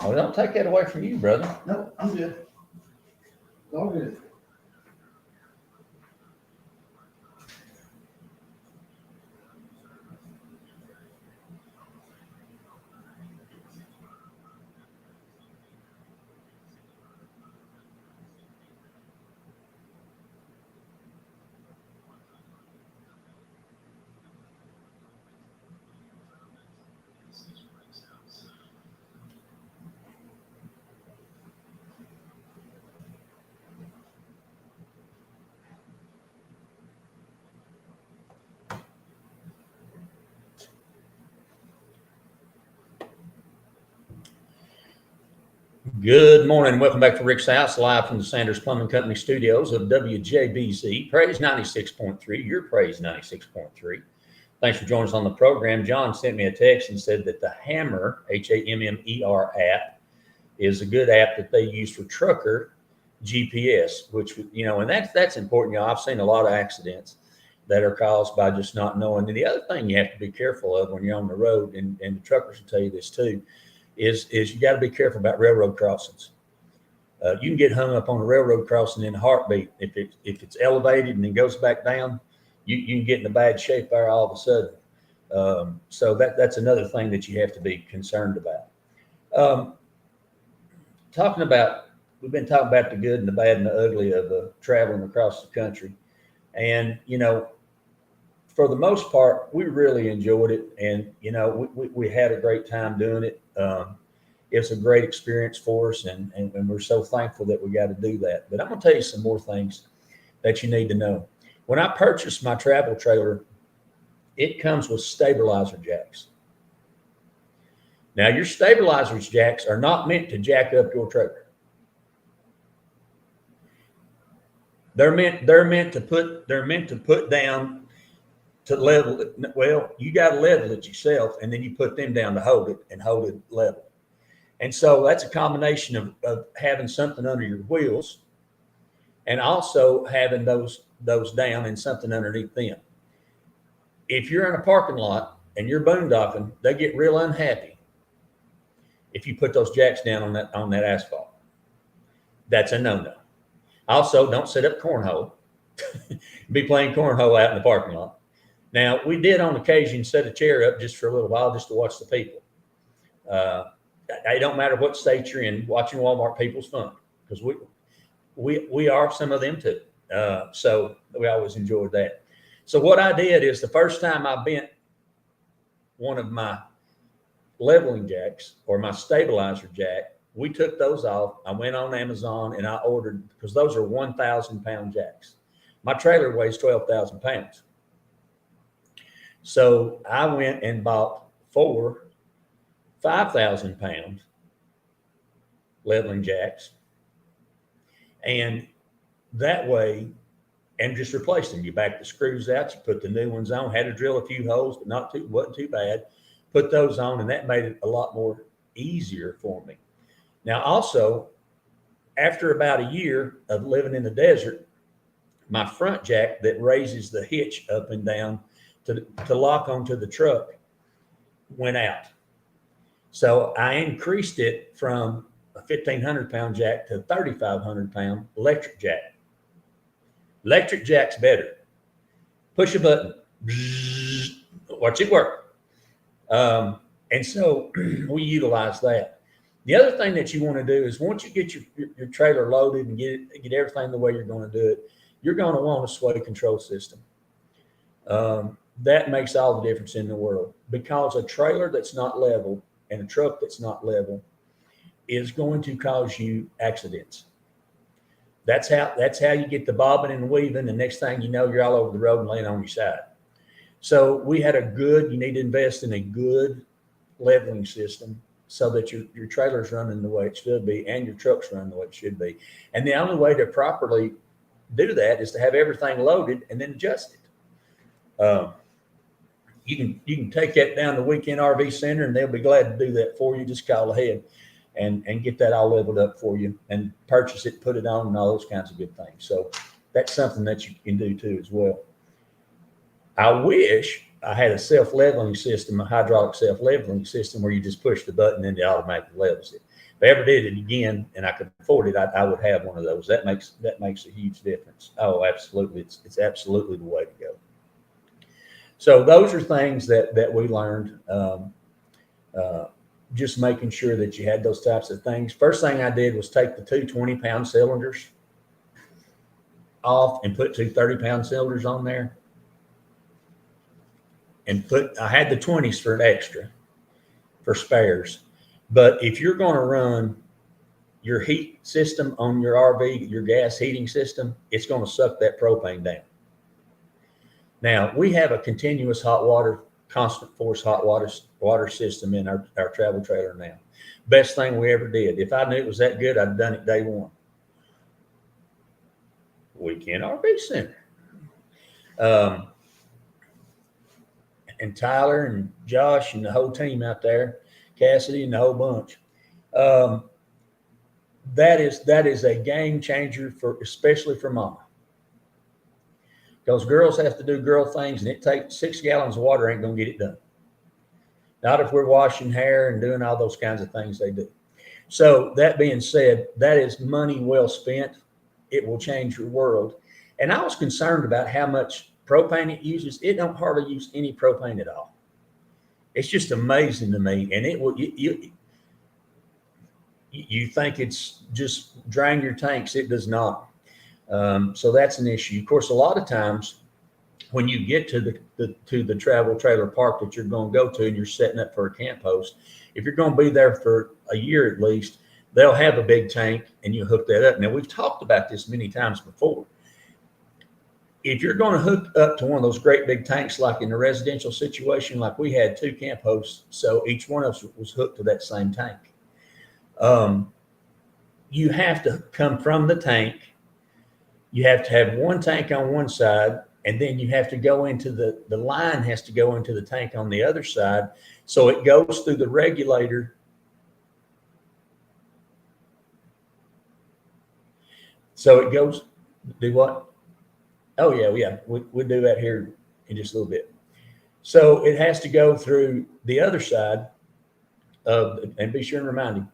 Oh, don't take that away from you, brother. No, I'm good. It's all good. Good morning. Welcome back to Rick's House, live from the Sanders Plumbing Company studios of WJBZ. Praise 96.3, your Praise 96.3. Thanks for joining us on the program. John sent me a text and said that the Hammer, Hammer app, is a good app that they use for trucker GPS, which, you know, and that's important. You know, I've seen a lot of accidents that are caused by just not knowing. And the other thing you have to be careful of when you're on the road, and the truckers will tell you this too, is you got to be careful about railroad crossings. You can get hung up on a railroad crossing in a heartbeat. If it's elevated and then goes back down, you can get in a bad shape there all of a sudden. So that's another thing that you have to be concerned about. We've been talking about the good and the bad and the ugly of traveling across the country. And, you know, for the most part, we really enjoyed it. And, you know, we had a great time doing it. It's a great experience for us, and we're so thankful that we got to do that. But I'm going to tell you some more things that you need to know. When I purchased my travel trailer, it comes with stabilizer jacks. Now, your stabilizer jacks are not meant to jack up your trailer. They're meant to put down to level it. Well, you got to level it yourself, and then you put them down to hold it level. And so that's a combination of having something under your wheels and also having those down and something underneath them. If you're in a parking lot and you're boondocking, they get real unhappy if you put those jacks down on that asphalt. That's a no-no. Also, don't set up cornhole. Be playing cornhole out in the parking lot. Now, we did on occasion set a chair up just for a little while just to watch the people. It don't matter what state you're in, watching Walmart people's fun, because we are some of them too. So we always enjoyed that. So what I did is the first time I bent one of my leveling jacks or my stabilizer jack, we took those off. I went on Amazon and I ordered, because those are 1,000 pound jacks. My trailer weighs 12,000 pounds. So I went and bought 4 5,000 pound leveling jacks, and that way, and just replaced them. You back the screws out, you put the new ones on. Had to drill a few holes, but wasn't too bad. Put those on, and that made it a lot more easier for me. Now, also, after about a year of living in the desert, my front jack that raises the hitch up and down to lock onto the truck went out. So I increased it from a 1,500 pound jack to a 3,500 pound electric jack. Electric jack's better. Push a button, watch it work. And so we utilize that. The other thing that you want to do is once you get your trailer loaded and get everything the way you're going to do it, you're going to want a sway control system. That makes all the difference in the world, because a trailer that's not level and a truck that's not level is going to cause you accidents. That's how you get the bobbing and weaving, and next thing you know, you're all over the road and laying on your side. So we had you need to invest in a good leveling system so that your trailer's running the way it should be and your truck's running the way it should be. And the only way to properly do that is to have everything loaded and then adjust it. You can take that down to Weekend RV Center, and they'll be glad to do that for you. Just call ahead and get that all leveled up for you and purchase it, put it on, and all those kinds of good things. So that's something that you can do too as well. I wish I had a self-leveling system, a hydraulic self-leveling system where you just push the button and it automatically levels it. If I ever did it again and I could afford it, I would have one of those. That makes a huge difference. Oh, absolutely. It's absolutely the way to go. So those are things that we learned, just making sure that you had those types of things. First thing I did was take the 2 20-pound cylinders off and put 2 30-pound cylinders on there. And I had the 20s for an extra, for spares. But if you're going to run your heat system on your RV, your gas heating system, it's going to suck that propane down. Now, we have a continuous hot water, constant force hot water system in our travel trailer now. Best thing we ever did. If I knew it was that good, I'd done it day one. Weekend RV Center. And Tyler and Josh and the whole team out there, Cassidy and the whole bunch. That is a game changer especially for mama. Because girls have to do girl things, and it takes 6 gallons of water ain't gonna get it done. Not if we're washing hair and doing all those kinds of things they do. So that being said, that is money well spent. It will change your world. And I was concerned about how much propane it uses. It don't hardly use any propane at all. It's just amazing to me. And it will, you think it's just drain your tanks. It does not. So that's an issue. Of course, a lot of times when you get to the travel trailer park that you're going to go to and you're setting up for a camp host, if you're going to be there for a year at least, they'll have a big tank and you hook that up. Now, we've talked about this many times before. If you're going to hook up to one of those great big tanks, like in a residential situation, like we had 2 camp hosts, so each one of us was hooked to that same tank. You have to come from the tank. You have to have one tank on one side, and then you have to go into the line has to go into the tank on the other side. So it goes through the regulator. So it goes, do what? Oh, yeah. We'll do that here in just a little bit. So it has to go through the other side and be sure and remind him.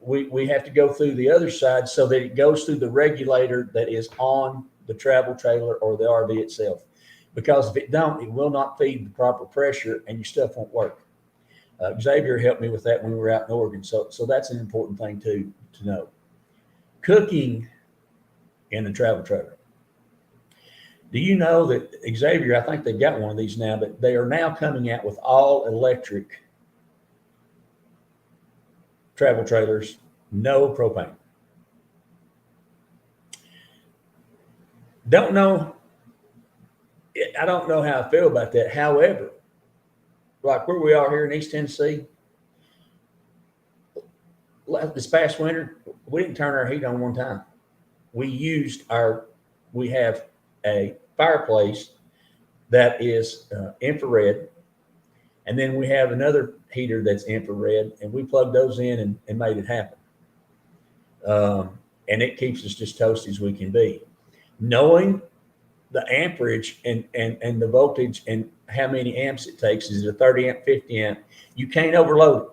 We have to go through the other side so that it goes through the regulator that is on the travel trailer or the RV itself. Because if it don't, it will not feed the proper pressure and your stuff won't work. Xavier helped me with that when we were out in Oregon. So that's an important thing to know. Cooking in the travel trailer. Do you know that Xavier, I think they've got one of these now, but they are now coming out with all electric travel trailers, no propane. I don't know how I feel about that. However, like where we are here in East Tennessee, this past winter, we didn't turn our heat on one time. We have a fireplace that is infrared, and then we have another heater that's infrared, and we plugged those in and made it happen. And it keeps us just toasty as we can be. Knowing the amperage and the voltage and how many amps it takes, is it a 30 amp, 50 amp? You can't overload it.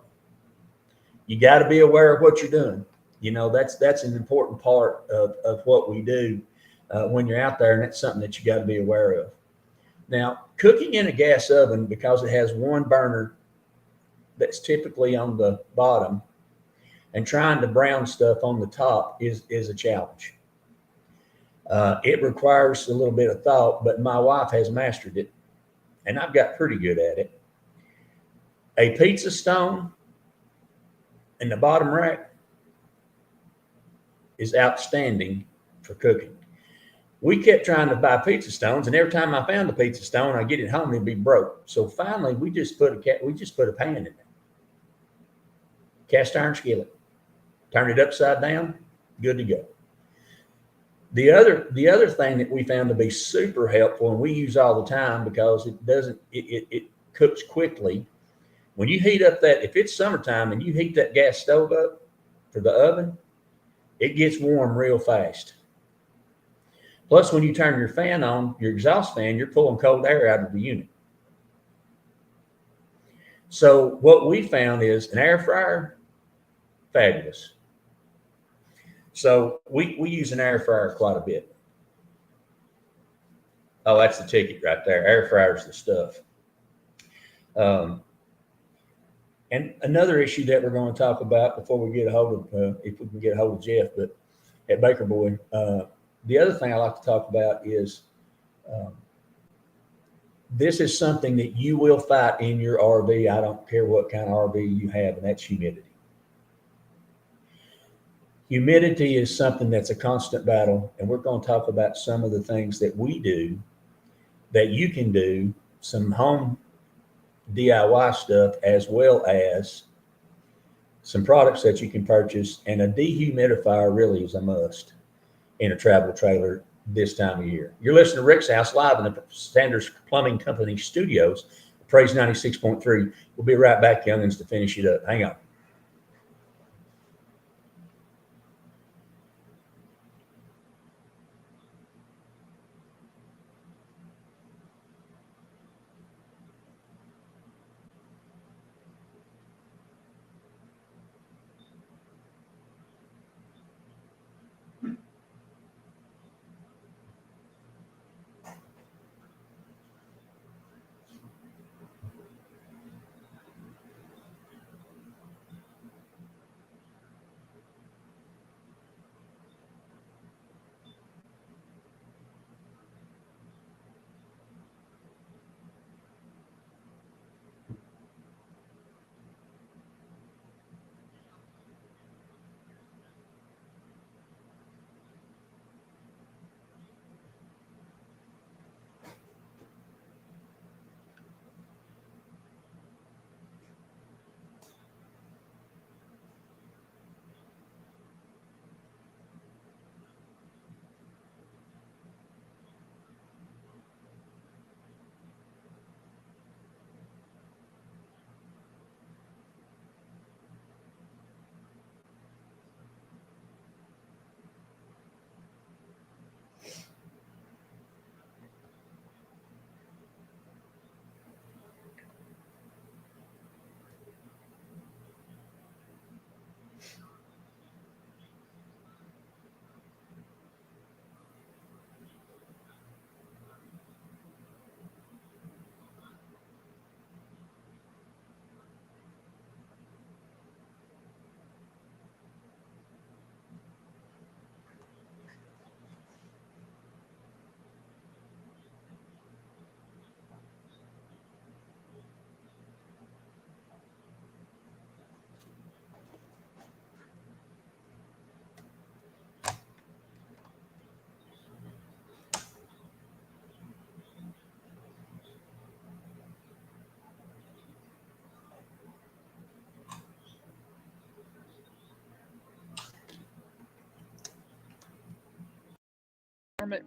You got to be aware of what you're doing. You know, that's an important part of what we do when you're out there, and that's something that you got to be aware of. Now, cooking in a gas oven, because it has one burner that's typically on the bottom, and trying to brown stuff on the top is a challenge. It requires a little bit of thought, but my wife has mastered it, and I've got pretty good at it. A pizza stone in the bottom rack is outstanding for cooking. We kept trying to buy pizza stones, and every time I found a pizza stone, I get it home, it'd be broke. So finally, we just put a pan in there, cast iron skillet, turn it upside down, good to go. The other thing that we found to be super helpful, and we use all the time because it cooks quickly. When you heat up if it's summertime and you heat that gas stove up for the oven, it gets warm real fast. Plus, when you turn your fan on, your exhaust fan, you're pulling cold air out of the unit. So what we found is an air fryer, fabulous. So we use an air fryer quite a bit. Oh, that's the ticket right there. Air fryer's the stuff. And another issue that we're going to talk about before we get a hold of, if we can get a hold of Jeff, but at Baker Boy, the other thing I like to talk about is this is something that you will fight in your RV. I don't care what kind of RV you have, and that's humidity. Humidity is something that's a constant battle, and we're going to talk about some of the things that we do that you can do, some home DIY stuff, as well as some products that you can purchase, and a dehumidifier really is a must in a travel trailer this time of year. You're listening to Rick's House live in the Sanders Plumbing Company studios, Praise 96.3. We'll be right back, youngins, to finish it up. Hang on.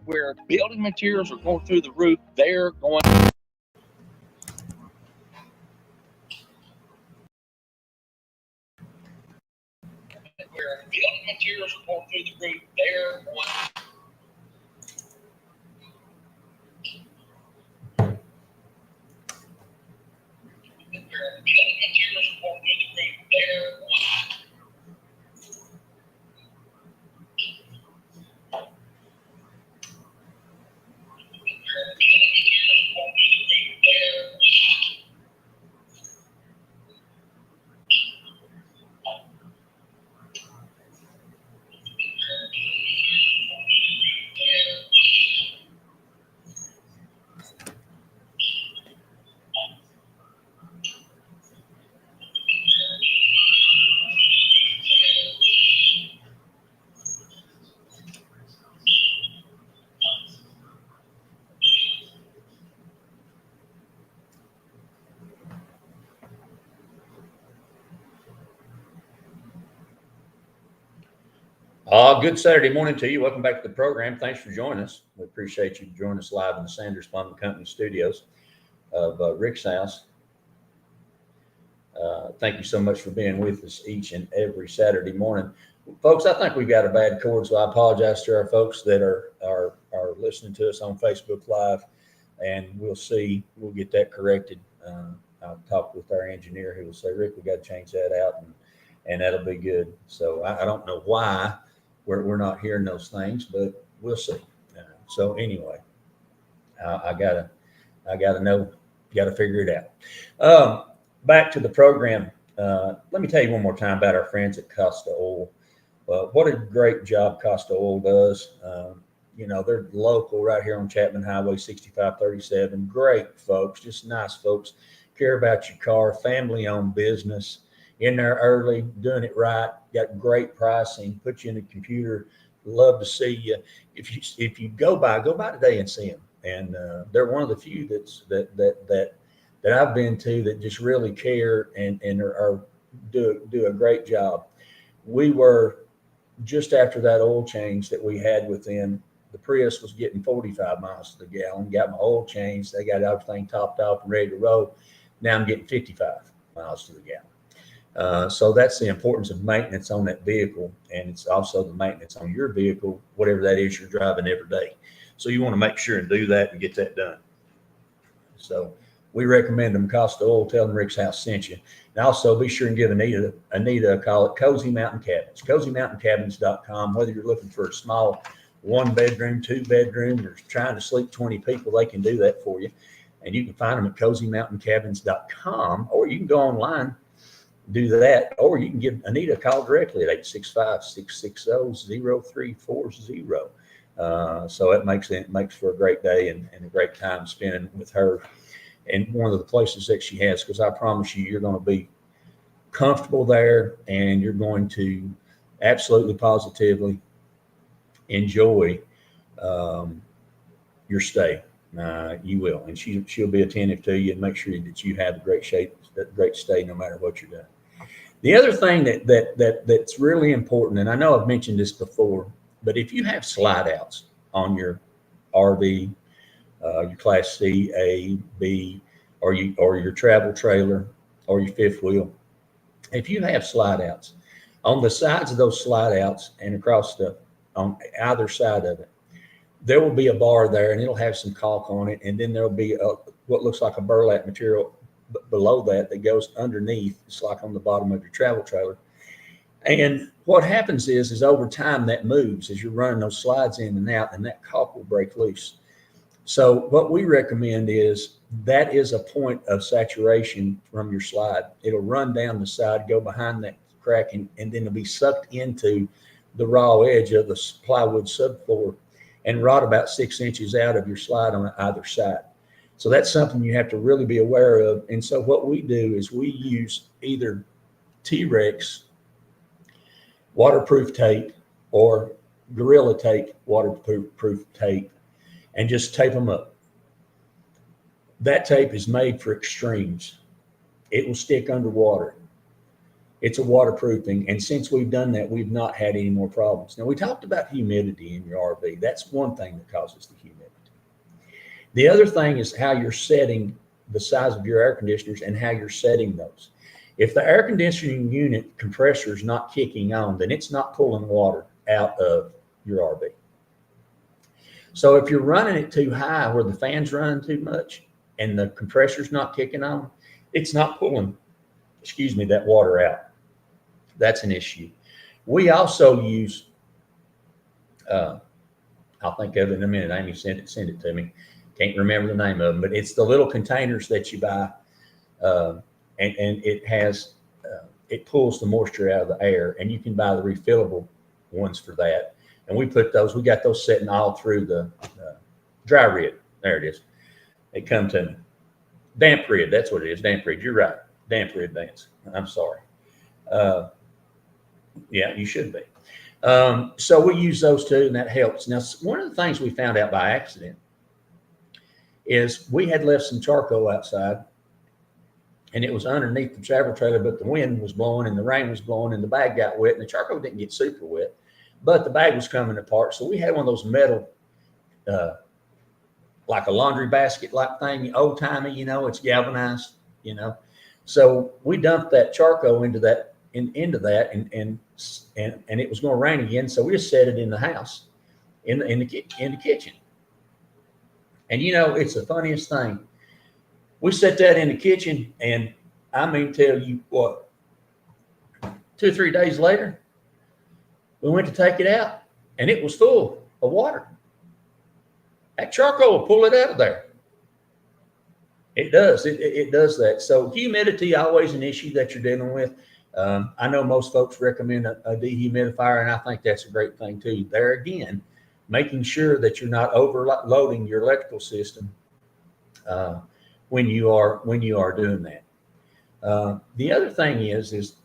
Where building materials are going through the roof, they're going. Where building materials are going through the roof, they're going. Where building materials are going through the roof, they're going. Good Saturday morning to you. Welcome back to the program. Thanks for joining us. We appreciate you joining us live in the Sanders Plumbing Company studios of Rick's House. Thank you so much for being with us each and every Saturday morning. Folks, I think we've got a bad cord, so I apologize to our folks that are listening to us on Facebook Live, and we'll get that corrected. I'll talk with our engineer who will say, Rick, we got to change that out, and that'll be good. So I don't know why we're not hearing those things, but we'll see. So anyway, I gotta figure it out. Back to the program. Let me tell you one more time about our friends at Costa Oil. What a great job Costa Oil does. They're local right here on Chapman Highway 6537. Great folks, just nice folks. Care about your car, family-owned business. In there early, doing it right, got great pricing, put you in the computer. Love to see you. If you go by today and see them. And they're one of the few that I've been to that just really care and are do a great job. We were just after that oil change that we had with them. The Prius was getting 45 miles to the gallon. Got my oil changed. They got everything topped off and ready to roll. Now I'm getting 55 miles to the gallon. So that's the importance of maintenance on that vehicle, and it's also the maintenance on your vehicle, whatever that is you're driving every day. So you want to make sure and do that and get that done. So we recommend them Costa Oil. Tell them Rick's House sent you. And also be sure and give Anita a call at Cozy Mountain Cabins, CozyMountainCabins.com. Whether you're looking for a small 1-bedroom, 2-bedroom, or trying to sleep 20 people, they can do that for you. And you can find them at CozyMountainCabins.com, or you can go online, do that, or you can give Anita a call directly at 865-660-0340. So it makes for a great day and a great time spending with her. And one of the places that she has, because I promise you, you're going to be comfortable there, and you're going to absolutely positively enjoy your stay. You will, and she'll be attentive to you and make sure that you have a great stay, no matter what you're doing. The other thing that's really important, and I know I've mentioned this before, but if you have slide outs on your RV, your Class C, A, B, or your travel trailer, or your fifth wheel, if you have slide outs on the sides of those slide outs and across on either side of it, there will be a bar there, and it'll have some caulk on it, and then there'll be what looks like a burlap material below that goes underneath. It's like on the bottom of your travel trailer. And what happens is over time that moves as you're running those slides in and out, and that caulk will break loose. So what we recommend is that is a point of saturation from your slide. It'll run down the side, go behind that crack, and then it'll be sucked into the raw edge of the plywood subfloor and rot about 6 inches out of your slide on either side. So that's something you have to really be aware of. And so what we do is we use either T-Rex waterproof tape or Gorilla Tape waterproof tape, and just tape them up. That tape is made for extremes. It will stick underwater. It's a waterproofing. And since we've done that, we've not had any more problems. Now, we talked about humidity in your RV. That's one thing that causes the humidity. The other thing is how you're setting the size of your air conditioners and how you're setting those. If the air conditioning unit compressor is not kicking on, then it's not pulling water out of your RV. So if you're running it too high where the fan's running too much and the compressor's not kicking on, it's not pulling, that water out. That's an issue. We also use, I'll think of it in a minute. Amy send it to me. Can't remember the name of them, but it's the little containers that you buy, and it has, it pulls the moisture out of the air, and you can buy the refillable ones for that. And we got those sitting all through the dry rid. There it is. It come to me. Damp rid, that's what it is, damp rid. You're right, damp rid, Vance. I'm sorry. Yeah, you should be. So we use those too, and that helps. Now, one of the things we found out by accident is we had left some charcoal outside, and it was underneath the travel trailer, but the wind was blowing and the rain was blowing and the bag got wet, and the charcoal didn't get super wet, but the bag was coming apart. So we had one of those metal, like a laundry basket like thing, old timey, it's galvanized, So we dumped that charcoal into that, and it was going to rain again. So we just set it in the house, in the kitchen. And it's the funniest thing. We set that in the kitchen, and I mean, tell you what, 2 or 3 days later, we went to take it out, and it was full of water. That charcoal will pull it out of there. It does. It does that. So humidity, always an issue that you're dealing with. I know most folks recommend a dehumidifier, and I think that's a great thing too. There again, making sure that you're not overloading your electrical system when you are doing that. The other thing is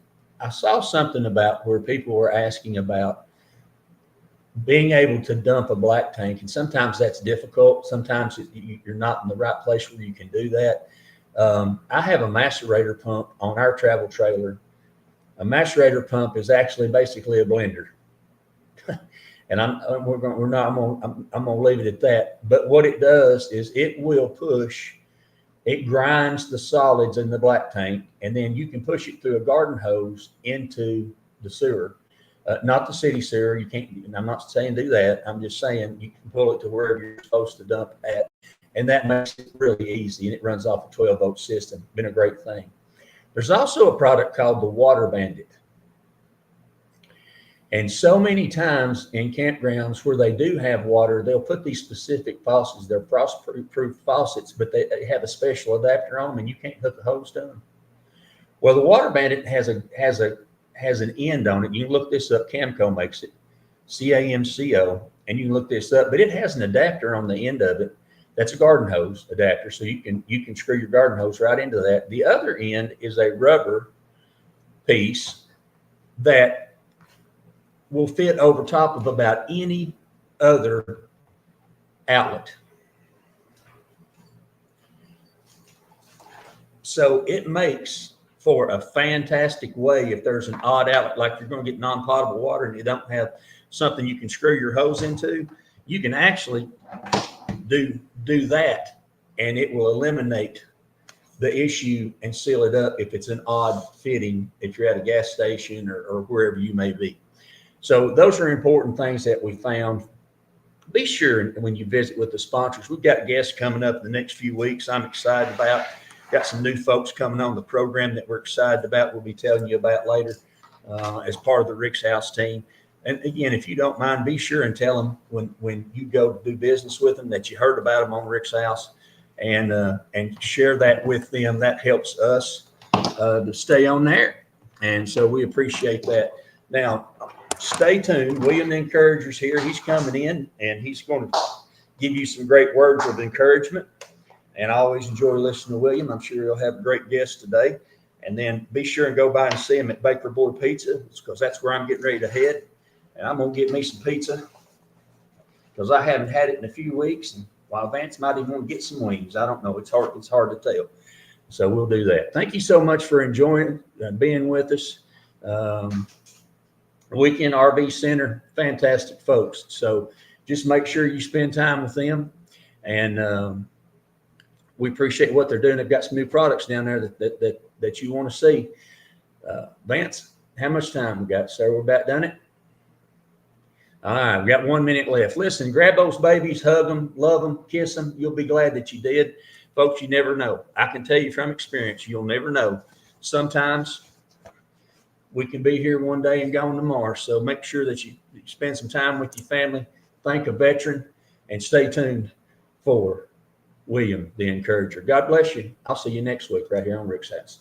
I saw something about where people were asking about being able to dump a black tank, and sometimes that's difficult. Sometimes you're not in the right place where you can do that. I have a macerator pump on our travel trailer A macerator pump is actually basically a blender. And I'm gonna leave it at that. But what it does is it grinds the solids in the black tank, and then you can push it through a garden hose into the sewer, not the city sewer. You can't. I'm not saying do that. I'm just saying you can pull it to wherever you're supposed to dump at, and that makes it really easy. And it runs off a 12-volt system. Been a great thing. There's also a product called the Water Bandit. And so many times in campgrounds where they do have water, they'll put these specific faucets. They're frost-proof faucets, but they have a special adapter on them, and you can't hook a hose to them. Well, the Water Bandit has an end on it. You can look this up. Camco makes it, CAMCO, and you can look this up. But it has an adapter on the end of it. That's a garden hose adapter, so you can screw your garden hose right into that. The other end is a rubber piece that will fit over top of about any other outlet. So it makes for a fantastic way if there's an odd outlet, like you're going to get non-potable water and you don't have something you can screw your hose into, you can actually do that, and it will eliminate the issue and seal it up if it's an odd fitting, if you're at a gas station or wherever you may be. So those are important things that we found. Be sure when you visit with the sponsors, we've got guests coming up in the next few weeks I'm excited about. Got some new folks coming on the program that we're excited about. We'll be telling you about later as part of the Rick's House team. And again, if you don't mind, be sure and tell them when you go to do business with them that you heard about them on Rick's House, and share that with them. That helps us to stay on there. And so we appreciate that. Now, stay tuned. William the Encourager's here. He's coming in, and he's going to give you some great words of encouragement. And I always enjoy listening to William. I'm sure he'll have a great guest today. And then be sure and go by and see him at Baker Board Pizza, because that's where I'm getting ready to head. And I'm going to get me some pizza because I haven't had it in a few weeks. And while Vance might even want to get some wings, I don't know. It's hard to tell. So we'll do that. Thank you so much for enjoying being with us. Weekend RV Center, fantastic folks. So just make sure you spend time with them. And we appreciate what they're doing. They've got some new products down there that you want to see. Vance, how much time we got, sir? We're about done it. All right, we got 1 minute left. Listen, grab those babies, hug them, love them, kiss them. You'll be glad that you did. Folks, you never know. I can tell you from experience, you'll never know. Sometimes we can be here one day and gone tomorrow. So make sure that you spend some time with your family. Thank a veteran, and stay tuned for William the Encourager. God bless you. I'll see you next week right here on Rick's House.